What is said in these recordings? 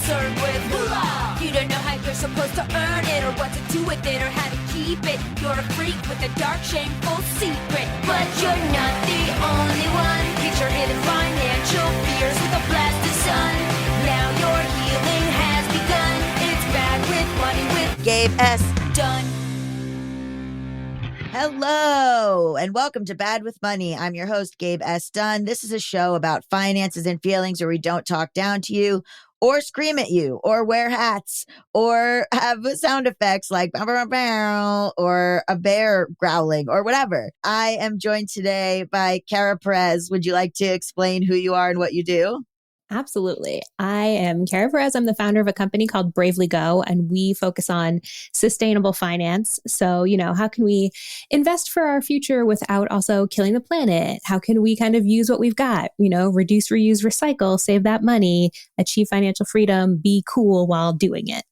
concerned with moolah. You don't know how you're supposed to earn it, or what to do with it, or how to keep it. You're a freak with a dark, shameful secret. But you're not the only one. Get your hidden financial fears with a blast of sun. Now your healing has begun. It's Bad with Money with Gabe S. Done. Hello, and welcome to Bad with Money. I'm your host, Gabe S. Dunn. This is a show about finances and feelings where we don't talk down to you or scream at you or wear hats or have sound effects like bow, bow, bow, or a bear growling or whatever. I am joined today by Perez. Would you like to explain who you are and what you do? Absolutely. I am Perez. I'm the founder of a company called Bravely Go, and we focus on sustainable finance. So, how can we invest for our future without also killing the planet? How can we kind of use what we've got, reduce, reuse, recycle, save that money, achieve financial freedom, be cool while doing it?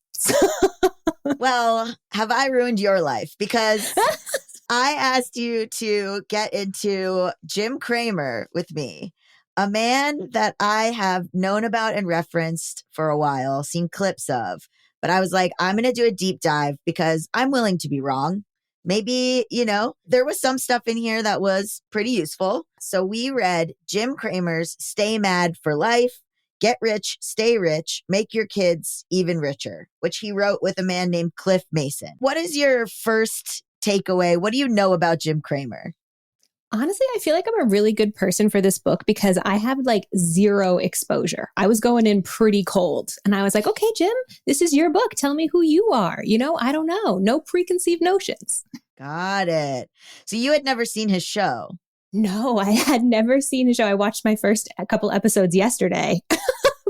Well, have I ruined your life? Because I asked you to get into Jim Cramer with me. A man that I have known about and referenced for a while, seen clips of, but I was like, I'm going to do a deep dive because I'm willing to be wrong. Maybe, there was some stuff in here that was pretty useful. So we read Jim Cramer's Stay Mad for Life, Get Rich, Stay Rich, Make Your Kids Even Richer, which he wrote with a man named Cliff Mason. What is your first takeaway? What do you know about Jim Cramer? Honestly, I feel like I'm a really good person for this book because I have zero exposure. I was going in pretty cold and I was like, okay, Jim, this is your book. Tell me who you are. I don't know. No preconceived notions. Got it. So you had never seen his show? No, I had never seen his show. I watched my first couple episodes yesterday,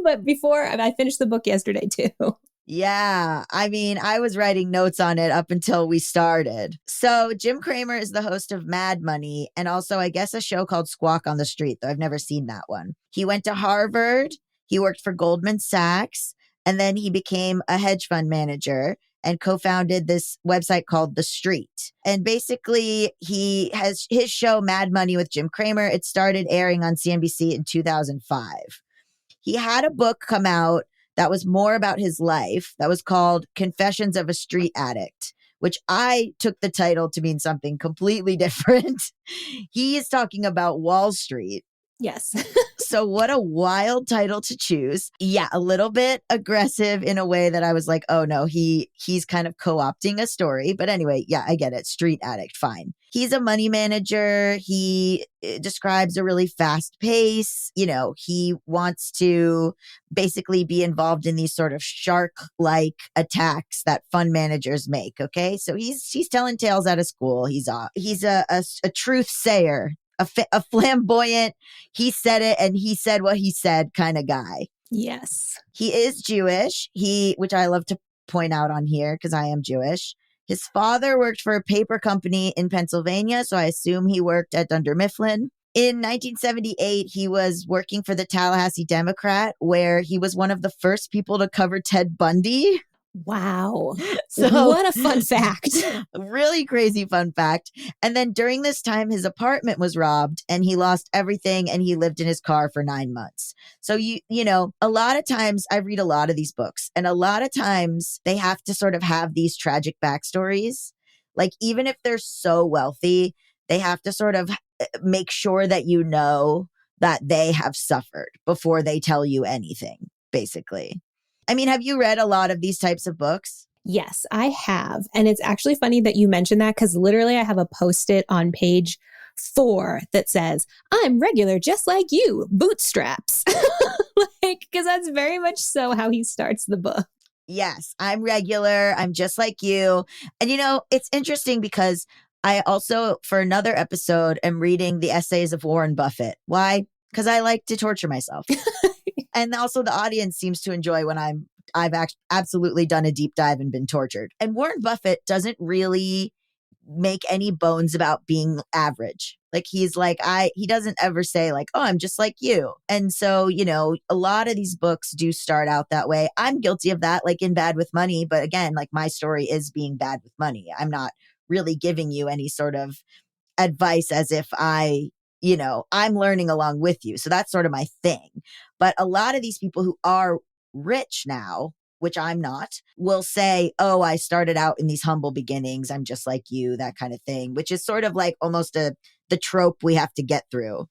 but before I finished the book yesterday too. Yeah, I was writing notes on it up until we started. So Jim Cramer is the host of Mad Money and also, I guess, a show called Squawk on the Street, though I've never seen that one. He went to Harvard, he worked for Goldman Sachs, and then he became a hedge fund manager and co-founded this website called The Street. And basically, he has his show Mad Money with Jim Cramer. It started airing on CNBC in 2005. He had a book come out that was more about his life, that was called Confessions of a Street Addict, which I took the title to mean something completely different. He is talking about Wall Street. Yes. So what a wild title to choose. Yeah, a little bit aggressive in a way that I was like, oh no, he's kind of co-opting a story. But anyway, yeah, I get it. Street addict, fine. He's a money manager. He describes a really fast pace. He wants to basically be involved in these sort of shark-like attacks that fund managers make. Okay, so he's telling tales out of school. He's a truth sayer. A flamboyant, he said it and he said what he said kind of guy. Yes. He is Jewish, which I love to point out on here because I am Jewish. His father worked for a paper company in Pennsylvania, so I assume he worked at Dunder Mifflin. In 1978, he was working for the Tallahassee Democrat, where he was one of the first people to cover Ted Bundy. Wow. So, what a fun fact. Really crazy fun fact. And then during this time, his apartment was robbed and he lost everything and he lived in his car for 9 months. So, a lot of times I read a lot of these books and a lot of times they have to sort of have these tragic backstories. Like, even if they're so wealthy, they have to sort of make sure that that they have suffered before they tell you anything, basically. Have you read a lot of these types of books? Yes, I have. And it's actually funny that you mentioned that because literally I have a Post-it on page 4 that says, I'm regular just like you, bootstraps. Because that's very much so how he starts the book. Yes, I'm regular. I'm just like you. And, it's interesting because I also, for another episode, am reading the essays of Warren Buffett. Why? Because I like to torture myself. And also the audience seems to enjoy when I've absolutely done a deep dive and been tortured. And Warren Buffett doesn't really make any bones about being average. He doesn't ever say oh, I'm just like you. And so, a lot of these books do start out that way. I'm guilty of that, in Bad with Money. But again, my story is being bad with money. I'm not really giving you any sort of advice as if I'm learning along with you. So that's sort of my thing. But a lot of these people who are rich now, which I'm not, will say, oh, I started out in these humble beginnings. I'm just like you, that kind of thing, which is sort of like almost the trope we have to get through.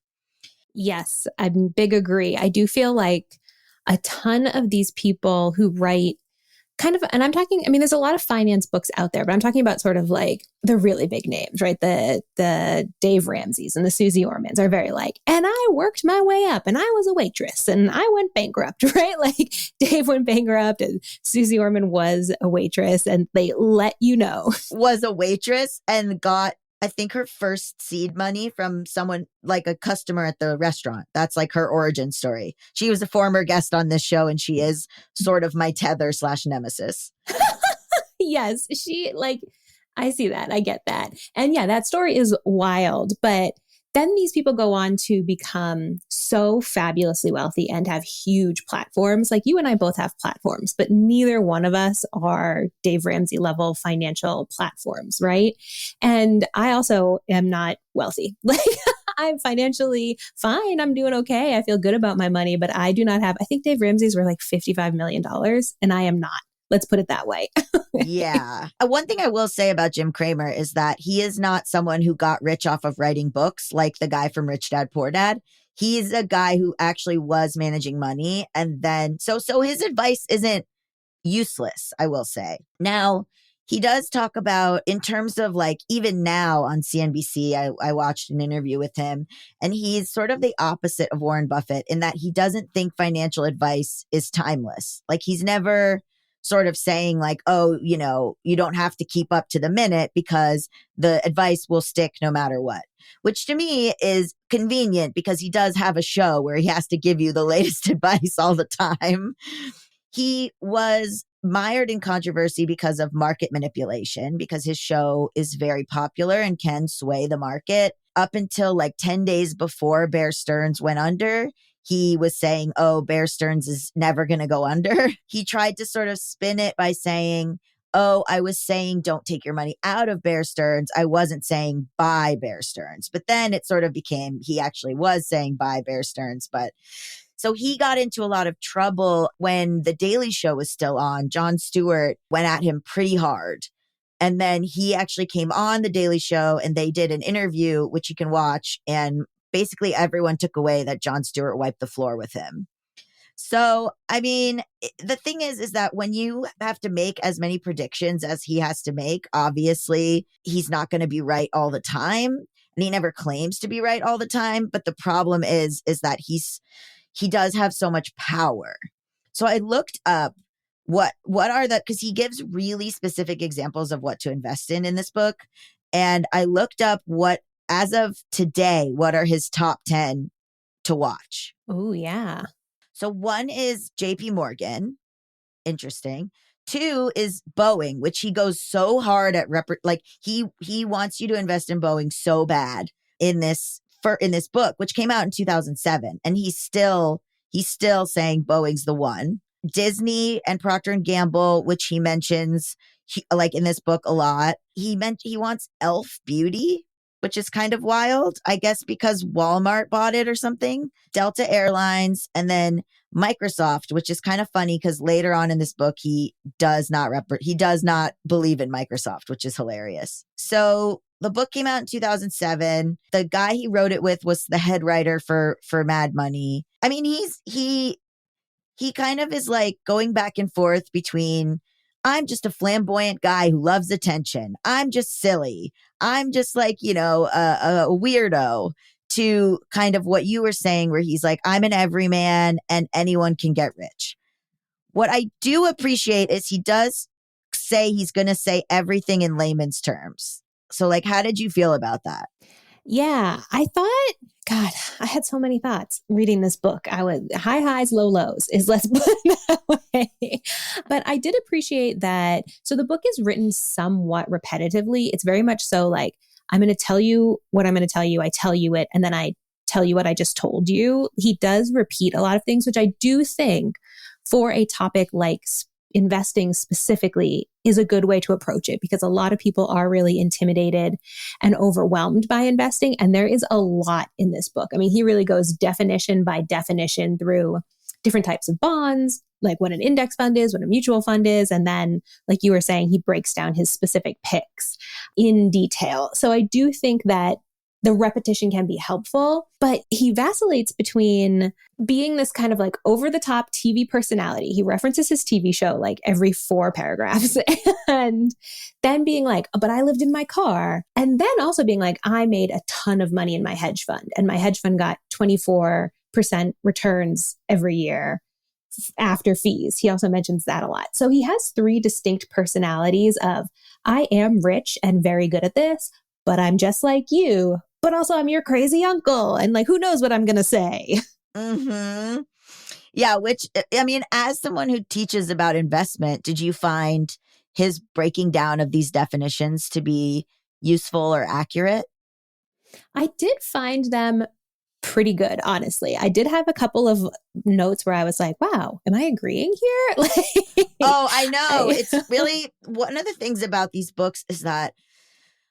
Yes, I'm big agree. I do feel like a ton of these people who write kind of, and I'm talking, I mean, there's a lot of finance books out there, but I'm talking about sort of like the really big names, right? The Dave Ramseys and the Susie Ormans are very like, and I worked my way up and I was a waitress and I went bankrupt, right? Like Dave went bankrupt and Susie Orman was a waitress and they let you know. Was a waitress and got, I think, her first seed money from someone like a customer at the restaurant. That's like her origin story. She was a former guest on this show and she is sort of my tether / nemesis. Yes, I see that. I get that. And yeah, that story is wild. But then these people go on to become so fabulously wealthy and have huge platforms. Like you and I both have platforms, but neither one of us are Dave Ramsey level financial platforms, right? And I also am not wealthy. Like I'm financially fine. I'm doing okay. I feel good about my money, but I do not have, I think Dave Ramsey's were like $55 million and I am not. Let's put it that way. Yeah. One thing I will say about Jim Cramer is that he is not someone who got rich off of writing books like the guy from Rich Dad Poor Dad. He's a guy who actually was managing money. And then, so his advice isn't useless, I will say. Now, he does talk about, in terms of like, even now on CNBC, I watched an interview with him, and he's sort of the opposite of Warren Buffett in that he doesn't think financial advice is timeless. Like he's never sort of saying like, oh, you know, you don't have to keep up to the minute because the advice will stick no matter what, which to me is convenient because he does have a show where he has to give you the latest advice all the time. He was mired in controversy because of market manipulation, because his show is very popular and can sway the market. Up until like 10 days before Bear Stearns went under, he was saying, oh, Bear Stearns is never going to go under. He tried to sort of spin it by saying, oh, I was saying don't take your money out of Bear Stearns. I wasn't saying buy Bear Stearns. But then it sort of became he actually was saying buy Bear Stearns. But so he got into a lot of trouble when The Daily Show was still on. Jon Stewart went at him pretty hard. And then he actually came on The Daily Show and they did an interview, which you can watch. And basically everyone took away that Jon Stewart wiped the floor with him. So, I mean, the thing is that when you have to make as many predictions as he has to make, obviously he's not going to be right all the time. And he never claims to be right all the time. But the problem is that he does have so much power. So I looked up what are the, because he gives really specific examples of what to invest in this book. And I looked up what, as of today, what are his top 10 to watch? Oh, yeah. So one is JP Morgan. Interesting. 2 is Boeing, which he goes so hard at, like he wants you to invest in Boeing so bad in this book, which came out in 2007. And he's still saying Boeing's the one. Disney and Procter & Gamble, which he mentions like in this book a lot. He wants Elf Beauty, which is kind of wild, I guess, because Walmart bought it or something. Delta Airlines, and then Microsoft, which is kind of funny because later on in this book, he does not believe in Microsoft, which is hilarious. So the book came out in 2007. The guy he wrote it with was the head writer for Mad Money. I mean, he kind of is like going back and forth between, I'm just a flamboyant guy who loves attention. I'm just silly. I'm just like, you know, a weirdo, to kind of what you were saying, where he's like, I'm an everyman and anyone can get rich. What I do appreciate is he does say he's going to say everything in layman's terms. So like, how did you feel about that? Yeah, I thought, God, I had so many thoughts reading this book. I was high highs, low lows, let's put it that way. But I did appreciate that. So the book is written somewhat repetitively. It's very much so like, I'm going to tell you what I'm going to tell you. I tell you it, and then I tell you what I just told you. He does repeat a lot of things, which I do think for a topic like investing specifically is a good way to approach it, because a lot of people are really intimidated and overwhelmed by investing. And there is a lot in this book. I mean, he really goes definition by definition through different types of bonds, like what an index fund is, what a mutual fund is. And then, like you were saying, he breaks down his specific picks in detail. So I do think that the repetition can be helpful, but he vacillates between being this kind of like over the top TV personality. He references his TV show like every 4 paragraphs and then being like, but I lived in my car. And then also being like, I made a ton of money in my hedge fund and my hedge fund got 24% returns every year after fees. He also mentions that a lot. So he has 3 distinct personalities of I am rich and very good at this, but I'm just like you. But also I'm your crazy uncle. And like, who knows what I'm going to say? Mm-hmm. Yeah, which, I mean, as someone who teaches about investment, did you find his breaking down of these definitions to be useful or accurate? I did find them pretty good, honestly. I did have a couple of notes where I was like, wow, am I agreeing here? Like, oh, I know. It's really one of the things about these books is that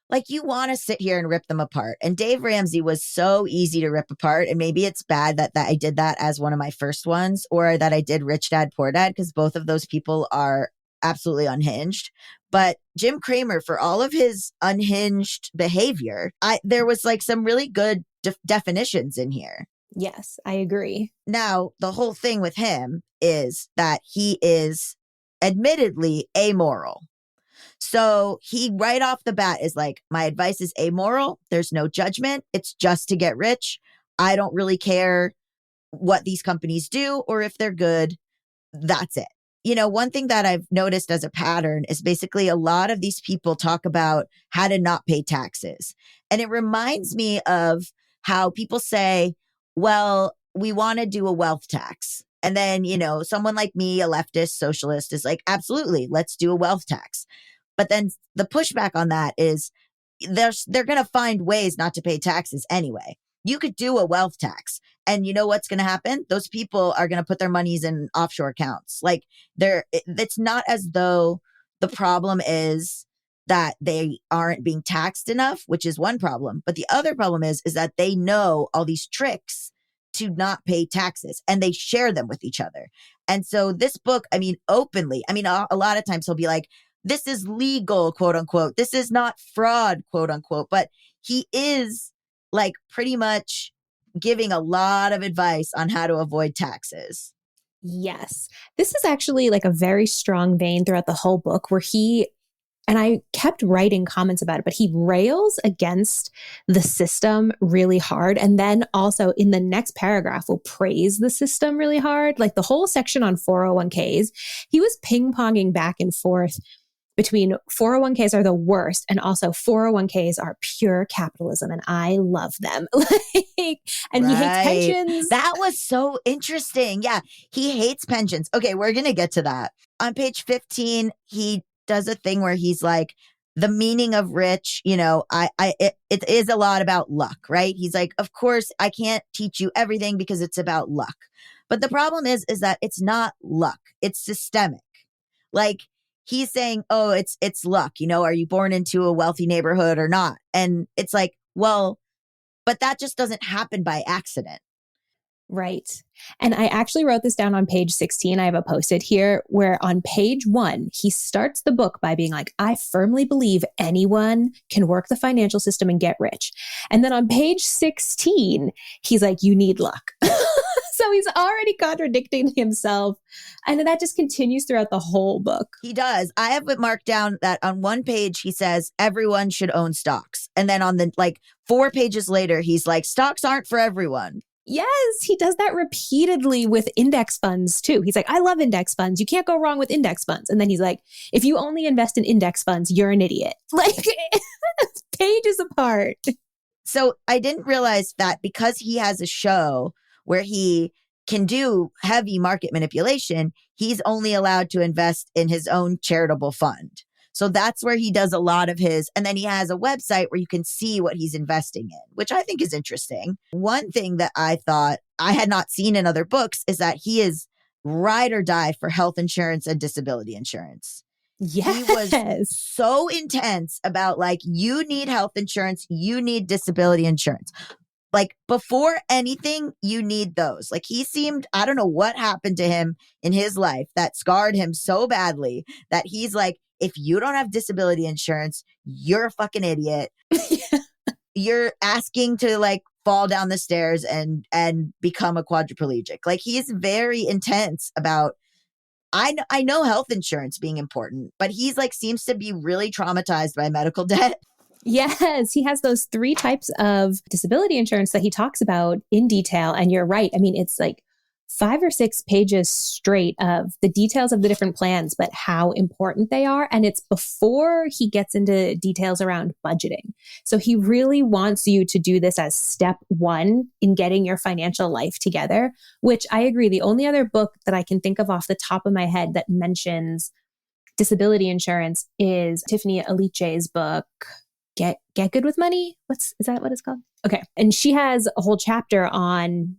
like you want to sit here and rip them apart. And Dave Ramsey was so easy to rip apart. And maybe it's bad that I did that as one of my first ones or that I did Rich Dad, Poor Dad, because both of those people are absolutely unhinged. But Jim Cramer, for all of his unhinged behavior, there was like some really good definitions in here. Yes, I agree. Now, the whole thing with him is that he is admittedly amoral. So he right off the bat is like, my advice is amoral. There's no judgment. It's just to get rich. I don't really care what these companies do or if they're good. That's it. You know, one thing that I've noticed as a pattern is basically a lot of these people talk about how to not pay taxes. And it reminds me of how people say, well, we want to do a wealth tax. And then, you know, someone like me, a leftist socialist, is like, absolutely, let's do a wealth tax. But then the pushback on that is they're going to find ways not to pay taxes anyway. You could do a wealth tax and you know what's going to happen? Those people are going to put their monies in offshore accounts. Like it's not as though the problem is that they aren't being taxed enough, which is one problem. But the other problem is that they know all these tricks to not pay taxes and they share them with each other. And so this book, I mean, openly, I mean, a lot of times he'll be like, this is legal, quote unquote. This is not fraud, quote unquote. But he is like pretty much giving a lot of advice on how to avoid taxes. Yes. This is actually like a very strong vein throughout the whole book where and I kept writing comments about it, but he rails against the system really hard. And then also in the next paragraph will praise the system really hard. Like the whole section on 401ks, he was ping-ponging back and forth between 401ks are the worst and also 401ks are pure capitalism and I love them. And he hates pensions. That was so interesting. Yeah, he hates pensions. Okay, we're going to get to that. On page 15, he does a thing where he's like, the meaning of rich, you know, it is a lot about luck, right? He's like, of course, I can't teach you everything because it's about luck. But the problem is that it's not luck. It's systemic. Like, he's saying, oh, it's luck. You know, are you born into a wealthy neighborhood or not? And it's like, well, but that just doesn't happen by accident. Right. And I actually wrote this down on page 16. I have a post-it here where on page 1, he starts the book by being like, I firmly believe anyone can work the financial system and get rich. And then on page 16, he's like, you need luck. So he's already contradicting himself. And that just continues throughout the whole book. He does. I have it marked down that on one page, he says, everyone should own stocks. And then on the 4 pages later, he's like, stocks aren't for everyone. Yes, he does that repeatedly with index funds too. He's like, I love index funds. You can't go wrong with index funds. And then he's like, if you only invest in index funds, you're an idiot. Like pages apart. So I didn't realize that because he has a show where he can do heavy market manipulation, he's only allowed to invest in his own charitable fund. So that's where he does a lot of his. And then he has a website where you can see what he's investing in, which I think is interesting. One thing that I thought I had not seen in other books is that he is ride or die for health insurance and disability insurance. Yes. He was so intense about you need health insurance, you need disability insurance. Like before anything, you need those. Like he seemed, I don't know what happened to him in his life that scarred him so badly that he's like, if you don't have disability insurance, you're a fucking idiot. You're asking to like fall down the stairs and become a quadriplegic. Like he's very intense about I know health insurance being important, but he's like seems to be really traumatized by medical debt. Yes, he has those 3 types of disability insurance that he talks about in detail. And you're right. I mean, it's like 5 or 6 pages straight of the details of the different plans, but how important they are. And it's before he gets into details around budgeting. So he really wants you to do this as step 1 in getting your financial life together, which I agree. The only other book that I can think of off the top of my head that mentions disability insurance is Tiffany Alice's book, Get Good with Money. Is that what it's called? Okay. And she has a whole chapter on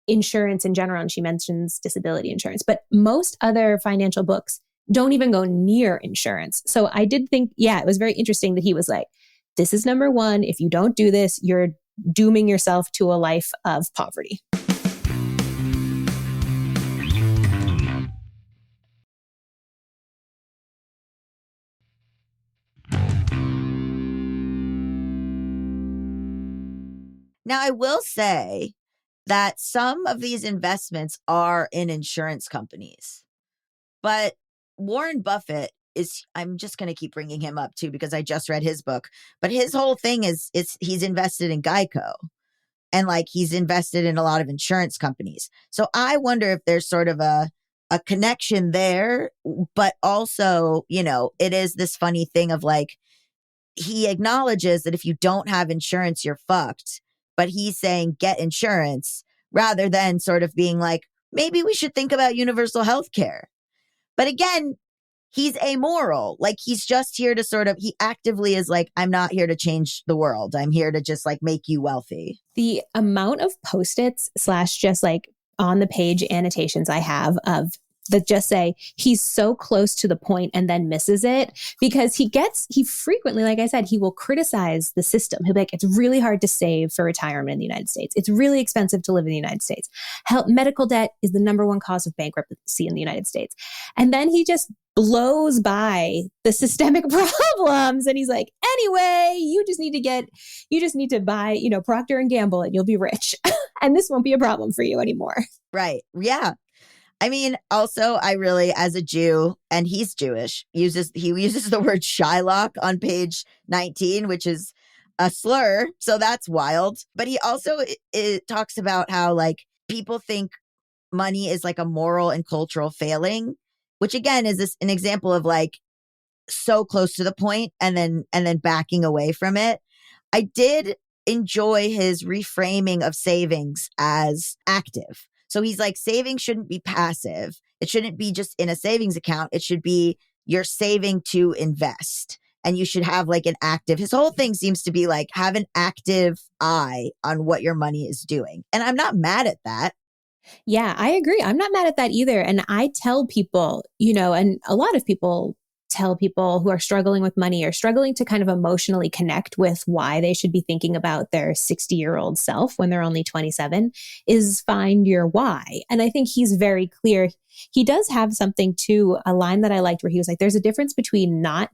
insurance in general, and she mentions disability insurance. But most other financial books don't even go near insurance. So I did think, it was very interesting that he was like, this is number 1. If you don't do this, you're dooming yourself to a life of poverty. Now, I will say that some of these investments are in insurance companies, but Warren Buffett I'm just going to keep bringing him up too, because I just read his book, but his whole thing is he's invested in Geico and like he's invested in a lot of insurance companies. So I wonder if there's sort of a connection there, but also, it is this funny thing of like, he acknowledges that if you don't have insurance, you're fucked. But he's saying get insurance rather than sort of being like, maybe we should think about universal health care. But again, he's amoral. Like he's just here to he actively is like, I'm not here to change the world. I'm here to just like make you wealthy. The amount of Post-its / just like on the page annotations I have of that just say he's so close to the point and then misses it, because he frequently, like I said, he will criticize the system. He'll be like, it's really hard to save for retirement in the United States. It's really expensive to live in the United States. Medical debt is the number 1 cause of bankruptcy in the United States. And then he just blows by the systemic problems. And he's like, anyway, you just need to buy, Procter and Gamble and you'll be rich. And this won't be a problem for you anymore. Right. Yeah. I mean, also, I really, as a Jew, and he's Jewish, he uses the word Shylock on page 19, which is a slur. So that's wild. But he also it talks about how like people think money is like a moral and cultural failing, which again is an example of like so close to the point and then backing away from it. I did enjoy his reframing of savings as active. So he's like, saving shouldn't be passive. It shouldn't be just in a savings account. It should be you're saving to invest. And you should have like his whole thing seems to be like, have an active eye on what your money is doing. And I'm not mad at that. Yeah, I agree. I'm not mad at that either. And I tell people, and a lot of people tell people who are struggling with money or struggling to kind of emotionally connect with why they should be thinking about their 60-year-old self when they're only 27 is find your why. And I think he's very clear. He does have something too, a line that I liked where he was like, there's a difference between not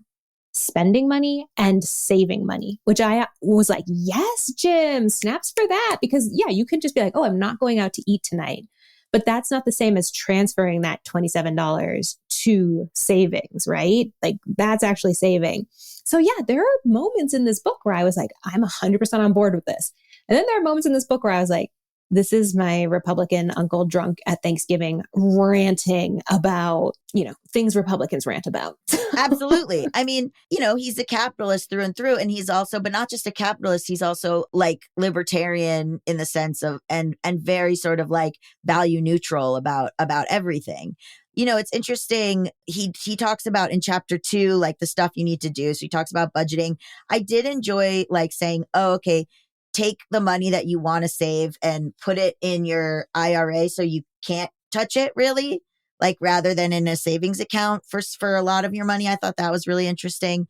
spending money and saving money, which I was like, yes, Jim, snaps for that. Because you could just be like, oh, I'm not going out to eat tonight. But that's not the same as transferring that $27 to savings, right? Like that's actually saving. So there are moments in this book where I was like, I'm 100% on board with this. And then there are moments in this book where I was like, this is my Republican uncle drunk at Thanksgiving ranting about, things Republicans rant about. Absolutely. I mean, he's a capitalist through and through. And he's also, but not just a capitalist, he's also like libertarian in the sense of, and very sort of like value neutral about everything. It's interesting. He talks about in chapter 2, like the stuff you need to do. So he talks about budgeting. I did enjoy like saying, oh, okay, take the money that you want to save and put it in your IRA so you can't touch it really, like rather than in a savings account for a lot of your money. I thought that was really interesting.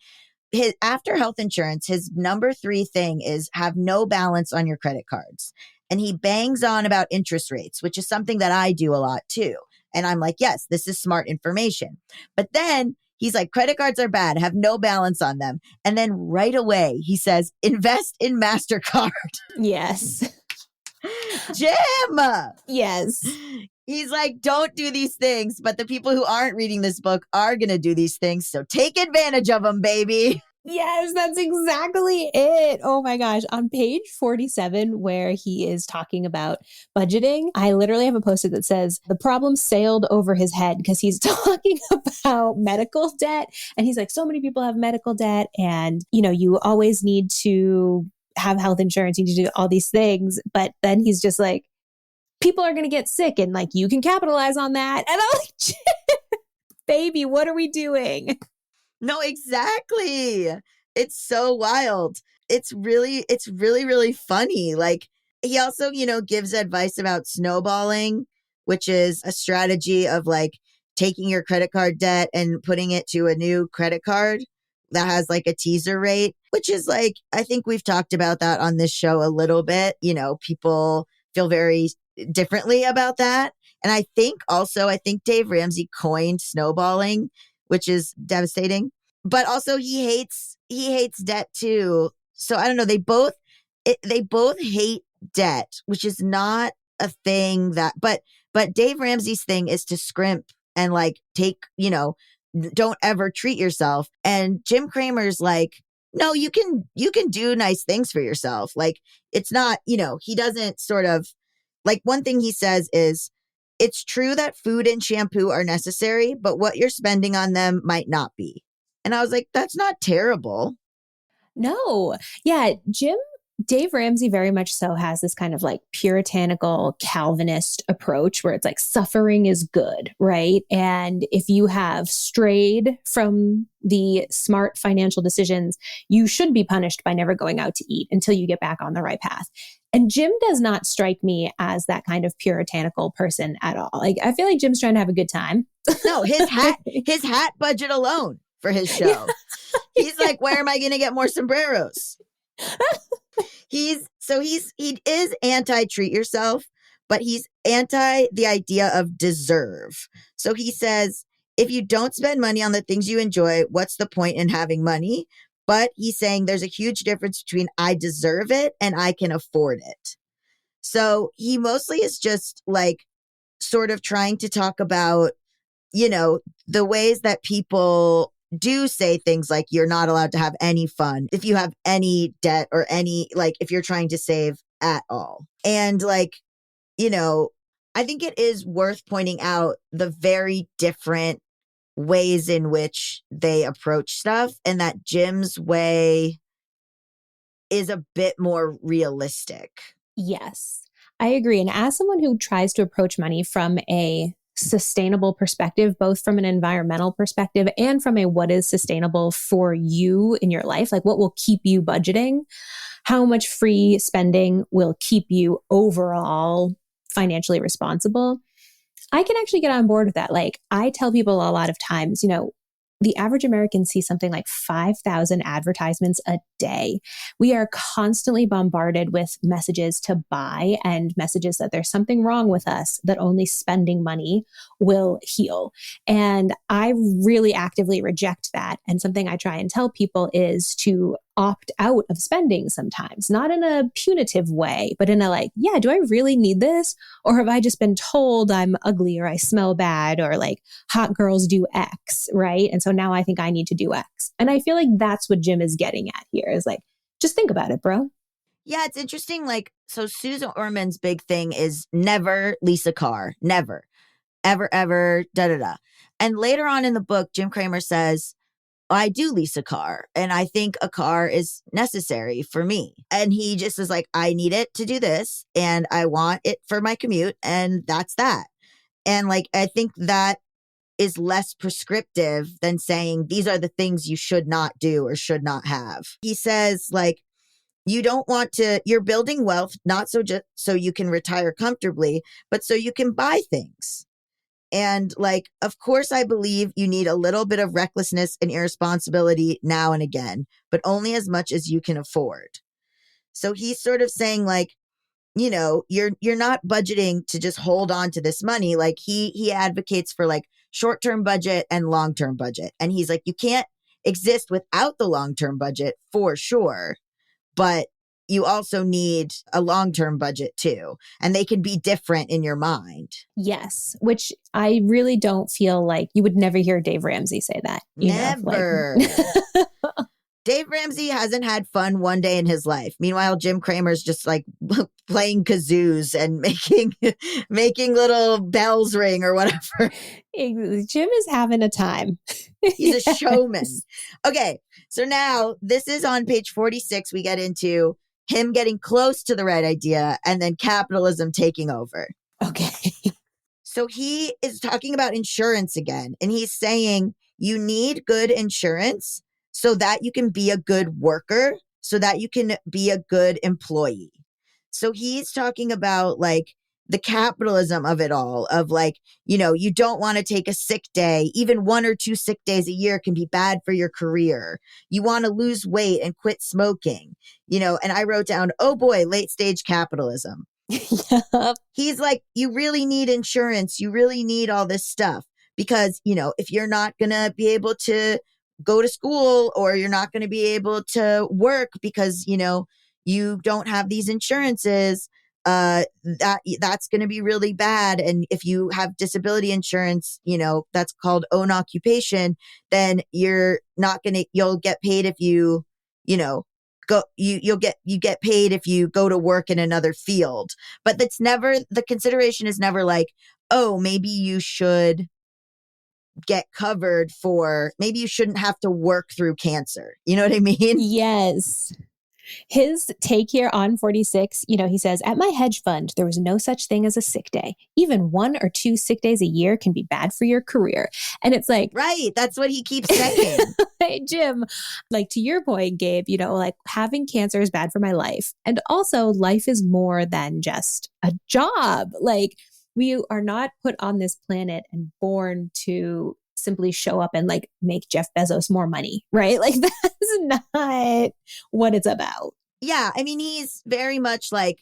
his after health insurance, his number 3 thing is have no balance on your credit cards. And he bangs on about interest rates, which is something that I do a lot too. And I'm like, yes, this is smart information. But then he's like, credit cards are bad, have no balance on them. And then right away, he says, invest in MasterCard. Yes. Jim! Yes. He's like, don't do these things. But the people who aren't reading this book are going to do these things. So take advantage of them, baby. Yes, that's exactly it. Oh my gosh. On page 47, where he is talking about budgeting, I literally have a post-it that says the problem sailed over his head because he's talking about medical debt. And he's like, so many people have medical debt. And, you know, you always need to have health insurance. You need to do all these things. But then he's just like, people are going to get sick and like, you can capitalize on that. And I'm like, baby, what are we doing? No, exactly. It's so wild. It's really, really funny. Like he also, gives advice about snowballing, which is a strategy of like taking your credit card debt and putting it to a new credit card that has like a teaser rate, which is like, I think we've talked about that on this show a little bit. People feel very differently about that. And I think Dave Ramsey coined snowballing, which is devastating. But also he hates debt too. So I don't know. They both hate debt, which is not a thing but Dave Ramsey's thing is to scrimp and like take, don't ever treat yourself. And Jim Cramer's like, no, you can do nice things for yourself. Like it's not, he doesn't sort of like one thing he says is, it's true that food and shampoo are necessary, but what you're spending on them might not be. And I was like, that's not terrible. No. Yeah. Dave Ramsey very much so has this kind of like puritanical Calvinist approach where it's like suffering is good, right? And if you have strayed from the smart financial decisions, you should be punished by never going out to eat until you get back on the right path. And Jim does not strike me as that kind of puritanical person at all. Like I feel like Jim's trying to have a good time. No, his hat budget alone for his show. He's like, where am I going to get more sombreros? He is anti treat yourself, but he's anti the idea of deserve. So he says, if you don't spend money on the things you enjoy, what's the point in having money? But he's saying there's a huge difference between I deserve it and I can afford it. So he mostly is just like sort of trying to talk about, the ways that people do say things like you're not allowed to have any fun if you have any debt or any, like if you're trying to save at all. And like, I think it is worth pointing out the very different ways in which they approach stuff, and that Jim's way is a bit more realistic. Yes, I agree. And as someone who tries to approach money from a sustainable perspective, both from an environmental perspective and from a what is sustainable for you in your life, like what will keep you budgeting, how much free spending will keep you overall financially responsible, I can actually get on board with that. Like I tell people a lot of times, the average American sees something like 5,000 advertisements a day. We are constantly bombarded with messages to buy and messages that there's something wrong with us, that only spending money will heal. And I really actively reject that. And something I try and tell people is to opt out of spending sometimes, not in a punitive way, but in a like, yeah, do I really need this? Or have I just been told I'm ugly or I smell bad or like hot girls do X, right? And so now I think I need to do X. And I feel like that's what Jim is getting at here is like, just think about it, bro. Yeah, it's interesting. Like, so Susan Orman's big thing is never lease a car, never, ever, da. And later on in the book, Jim Cramer says, I do lease a car and I think a car is necessary for me. And he just is like, I need it to do this and I want it for my commute. And that's that. And like, I think that is less prescriptive than saying these are the things you should not do or should not have. He says like, you're building wealth, not so just so you can retire comfortably, but so you can buy things. And like, of course, I believe you need a little bit of recklessness and irresponsibility now and again, but only as much as you can afford. So he's sort of saying like, you know, you're not budgeting to just hold on to this money. Like he advocates for like short-term budget and long-term budget. And he's like, you can't exist without the long-term budget for sure, but you also need a long-term budget too. And they can be different in your mind. Yes, which I really don't feel like you would never hear Dave Ramsey say that. You Never. Know, Dave Ramsey hasn't had fun one day in his life. Meanwhile, Jim Cramer's just like playing kazoos and making little bells ring or whatever. Jim is having a time. He's a showman. Okay, so now this is on page 46. We get into him getting close to the right idea and then capitalism taking over. Okay. So he is talking about insurance again, and he's saying you need good insurance so that you can be a good worker, so that you can be a good employee. So he's talking about like the capitalism of it all, of like, you know, you don't want to take a sick day. Even 1 or 2 sick days a year can be bad for your career. You want to lose weight and quit smoking, you know, and I wrote down, oh boy, late stage capitalism. Yep. He's like, you really need insurance. You really need all this stuff because, you know, if you're not going to be able to go to school or you're not going to be able to work because, you know, you don't have these insurances, that's going to be really bad. And if you have disability insurance, you know, that's called own occupation, then you're not going to, you'll get paid if you know, you get paid if you go to work in another field. But that's never, the consideration is never like, oh, maybe you should get covered for, maybe you shouldn't have to work through cancer. You know what I mean? Yes. His take here on 46, you know, he says, at my hedge fund, there was no such thing as a sick day. Even 1 or 2 sick days a year can be bad for your career. And it's like, right. That's what he keeps saying. Hey, Jim, like to your point, Gabe, you know, like having cancer is bad for my life. And also life is more than just a job. Like we are not put on this planet and born to simply show up and like make Jeff Bezos more money, right? Like that's not what it's about. Yeah. I mean, he's very much like,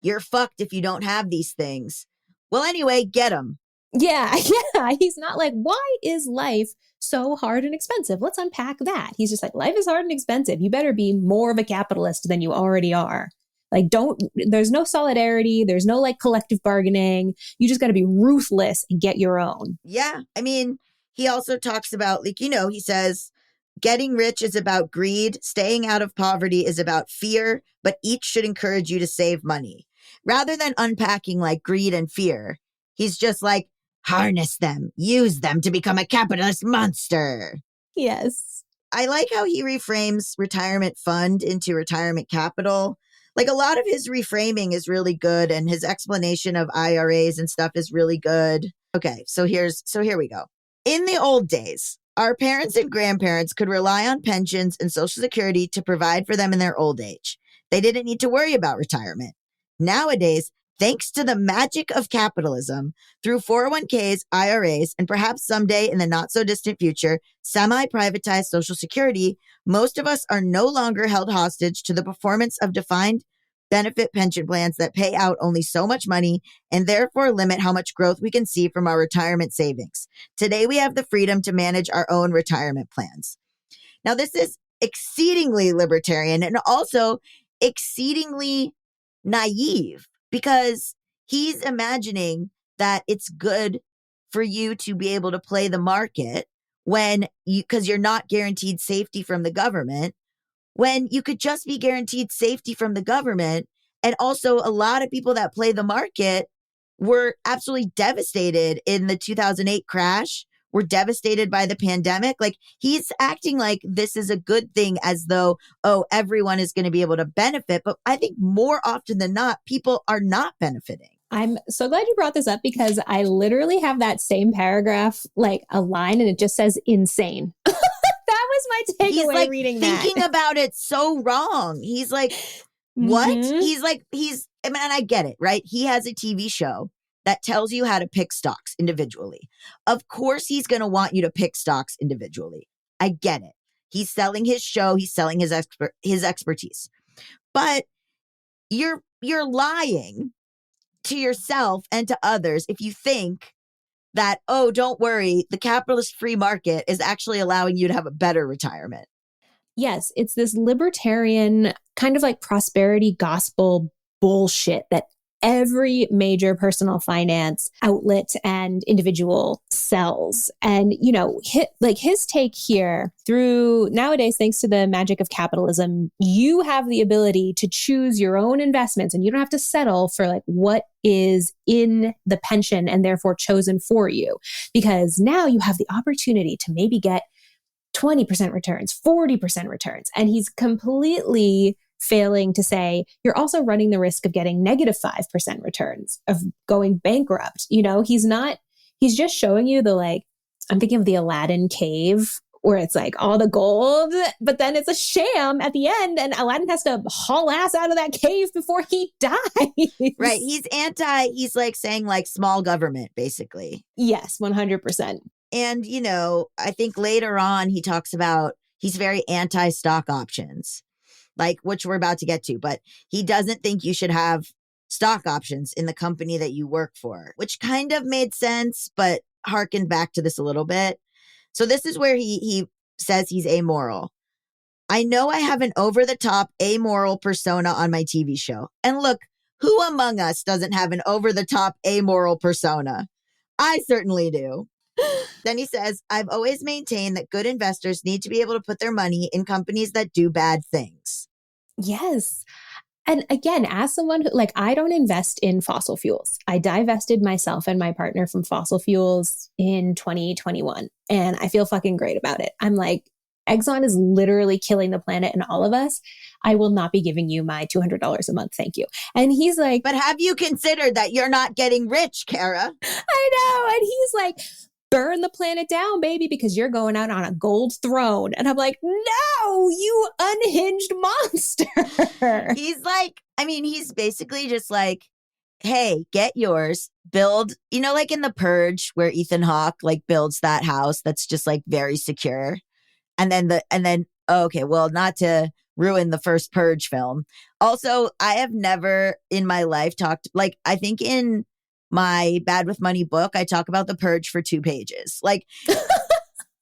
you're fucked if you don't have these things. Well, anyway, get them. Yeah. Yeah. He's not like, why is life so hard and expensive? Let's unpack that. He's just like, life is hard and expensive. You better be more of a capitalist than you already are. Like, there's no solidarity. There's no like collective bargaining. You just got to be ruthless and get your own. Yeah. I mean, he also talks about, like, you know, he says, getting rich is about greed. Staying out of poverty is about fear, but each should encourage you to save money. Rather than unpacking like greed and fear, he's just like, harness them, use them to become a capitalist monster. Yes. I like how he reframes retirement fund into retirement capital. Like a lot of his reframing is really good, and his explanation of IRAs and stuff is really good. Okay, so here we go. In the old days, our parents and grandparents could rely on pensions and Social Security to provide for them in their old age. They didn't need to worry about retirement. Nowadays, thanks to the magic of capitalism, through 401ks, IRAs, and perhaps someday in the not so distant future, semi-privatized Social Security, most of us are no longer held hostage to the performance of defined benefit pension plans that pay out only so much money and therefore limit how much growth we can see from our retirement savings. Today, we have the freedom to manage our own retirement plans. Now, this is exceedingly libertarian and also exceedingly naive because he's imagining that it's good for you to be able to play the market because you're not guaranteed safety from the government, when you could just be guaranteed safety from the government. And also a lot of people that play the market were absolutely devastated in the 2008 crash, were devastated by the pandemic. Like he's acting like this is a good thing as though, oh, everyone is going to be able to benefit. But I think more often than not, people are not benefiting. I'm so glad you brought this up because I literally have that same paragraph, like a line, and it just says insane. That was my takeaway He's like reading that. thinking about it so wrong. He's like, what? Mm-hmm. I mean, and I get it, right? He has a TV show that tells you how to pick stocks individually. Of course, he's going to want you to pick stocks individually. I get it. He's selling his show. He's selling his expertise. But you're lying to yourself and to others if you think that, oh, don't worry, the capitalist free market is actually allowing you to have a better retirement. Yes, it's this libertarian kind of like prosperity gospel bullshit that every major personal finance outlet and individual sells. And, you know, his take here through nowadays, thanks to the magic of capitalism, you have the ability to choose your own investments and you don't have to settle for like what is in the pension and therefore chosen for you, because now you have the opportunity to maybe get 20% returns, 40% returns. And he's completely failing to say, you're also running the risk of getting negative 5% returns, of going bankrupt. You know, he's just showing you the, like, I'm thinking of the Aladdin cave where it's like all the gold, but then it's a sham at the end and Aladdin has to haul ass out of that cave before he dies. Right. He's like saying like small government, basically. Yes, 100%. And, you know, I think later on he talks about he's very anti-stock options, like which we're about to get to, but he doesn't think you should have stock options in the company that you work for, which kind of made sense, but harkened back to this a little bit. So this is where he says he's amoral. I know I have an over-the-top amoral persona on my TV show. And look, who among us doesn't have an over-the-top amoral persona? I certainly do. Then he says, I've always maintained that good investors need to be able to put their money in companies that do bad things. Yes. And again, as someone who, like, I don't invest in fossil fuels. I divested myself and my partner from fossil fuels in 2021. And I feel fucking great about it. I'm like, Exxon is literally killing the planet and all of us. I will not be giving you my $200 a month. Thank you. And he's like, but have you considered that you're not getting rich, Kara? I know. And he's like, burn the planet down, baby, because you're going out on a gold throne. And I'm like, no, you unhinged monster. He's like, I mean, he's basically just like, hey, get yours, build, you know, like in The Purge where Ethan Hawke like builds that house that's just like very secure. And then, okay, well, not to ruin the first Purge film. Also, I have never in my life talked, like, I think in my Bad with Money book, I talk about The Purge for 2 pages. Like,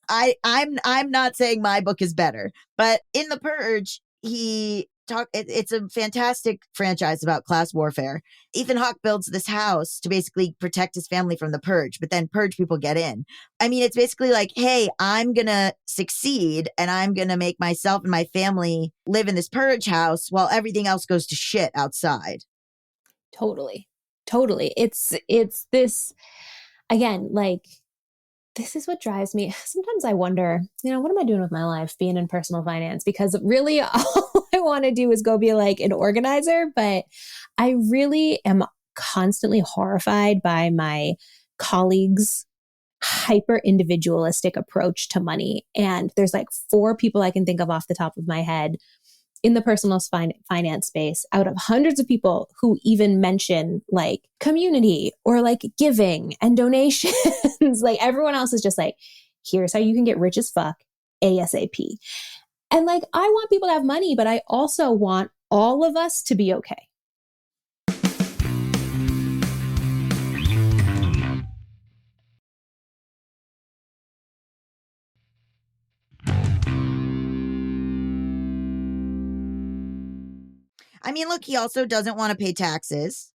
I'm not saying my book is better, but in The Purge, it's a fantastic franchise about class warfare. Ethan Hawke builds this house to basically protect his family from the Purge, but then Purge people get in. I mean, it's basically like, hey, I'm going to succeed and I'm going to make myself and my family live in this Purge house while everything else goes to shit outside. Totally. It's this, again, like, this is what drives me. Sometimes I wonder, you know, what am I doing with my life being in personal finance? Because really all I want to do is go be like an organizer, but I really am constantly horrified by my colleagues' hyper individualistic approach to money. And there's like 4 people I can think of off the top of my head in the personal finance space out of hundreds of people who even mention like community or like giving and donations. Like everyone else is just like, here's how you can get rich as fuck ASAP. And like, I want people to have money, but I also want all of us to be okay. I mean, look, he also doesn't want to pay taxes.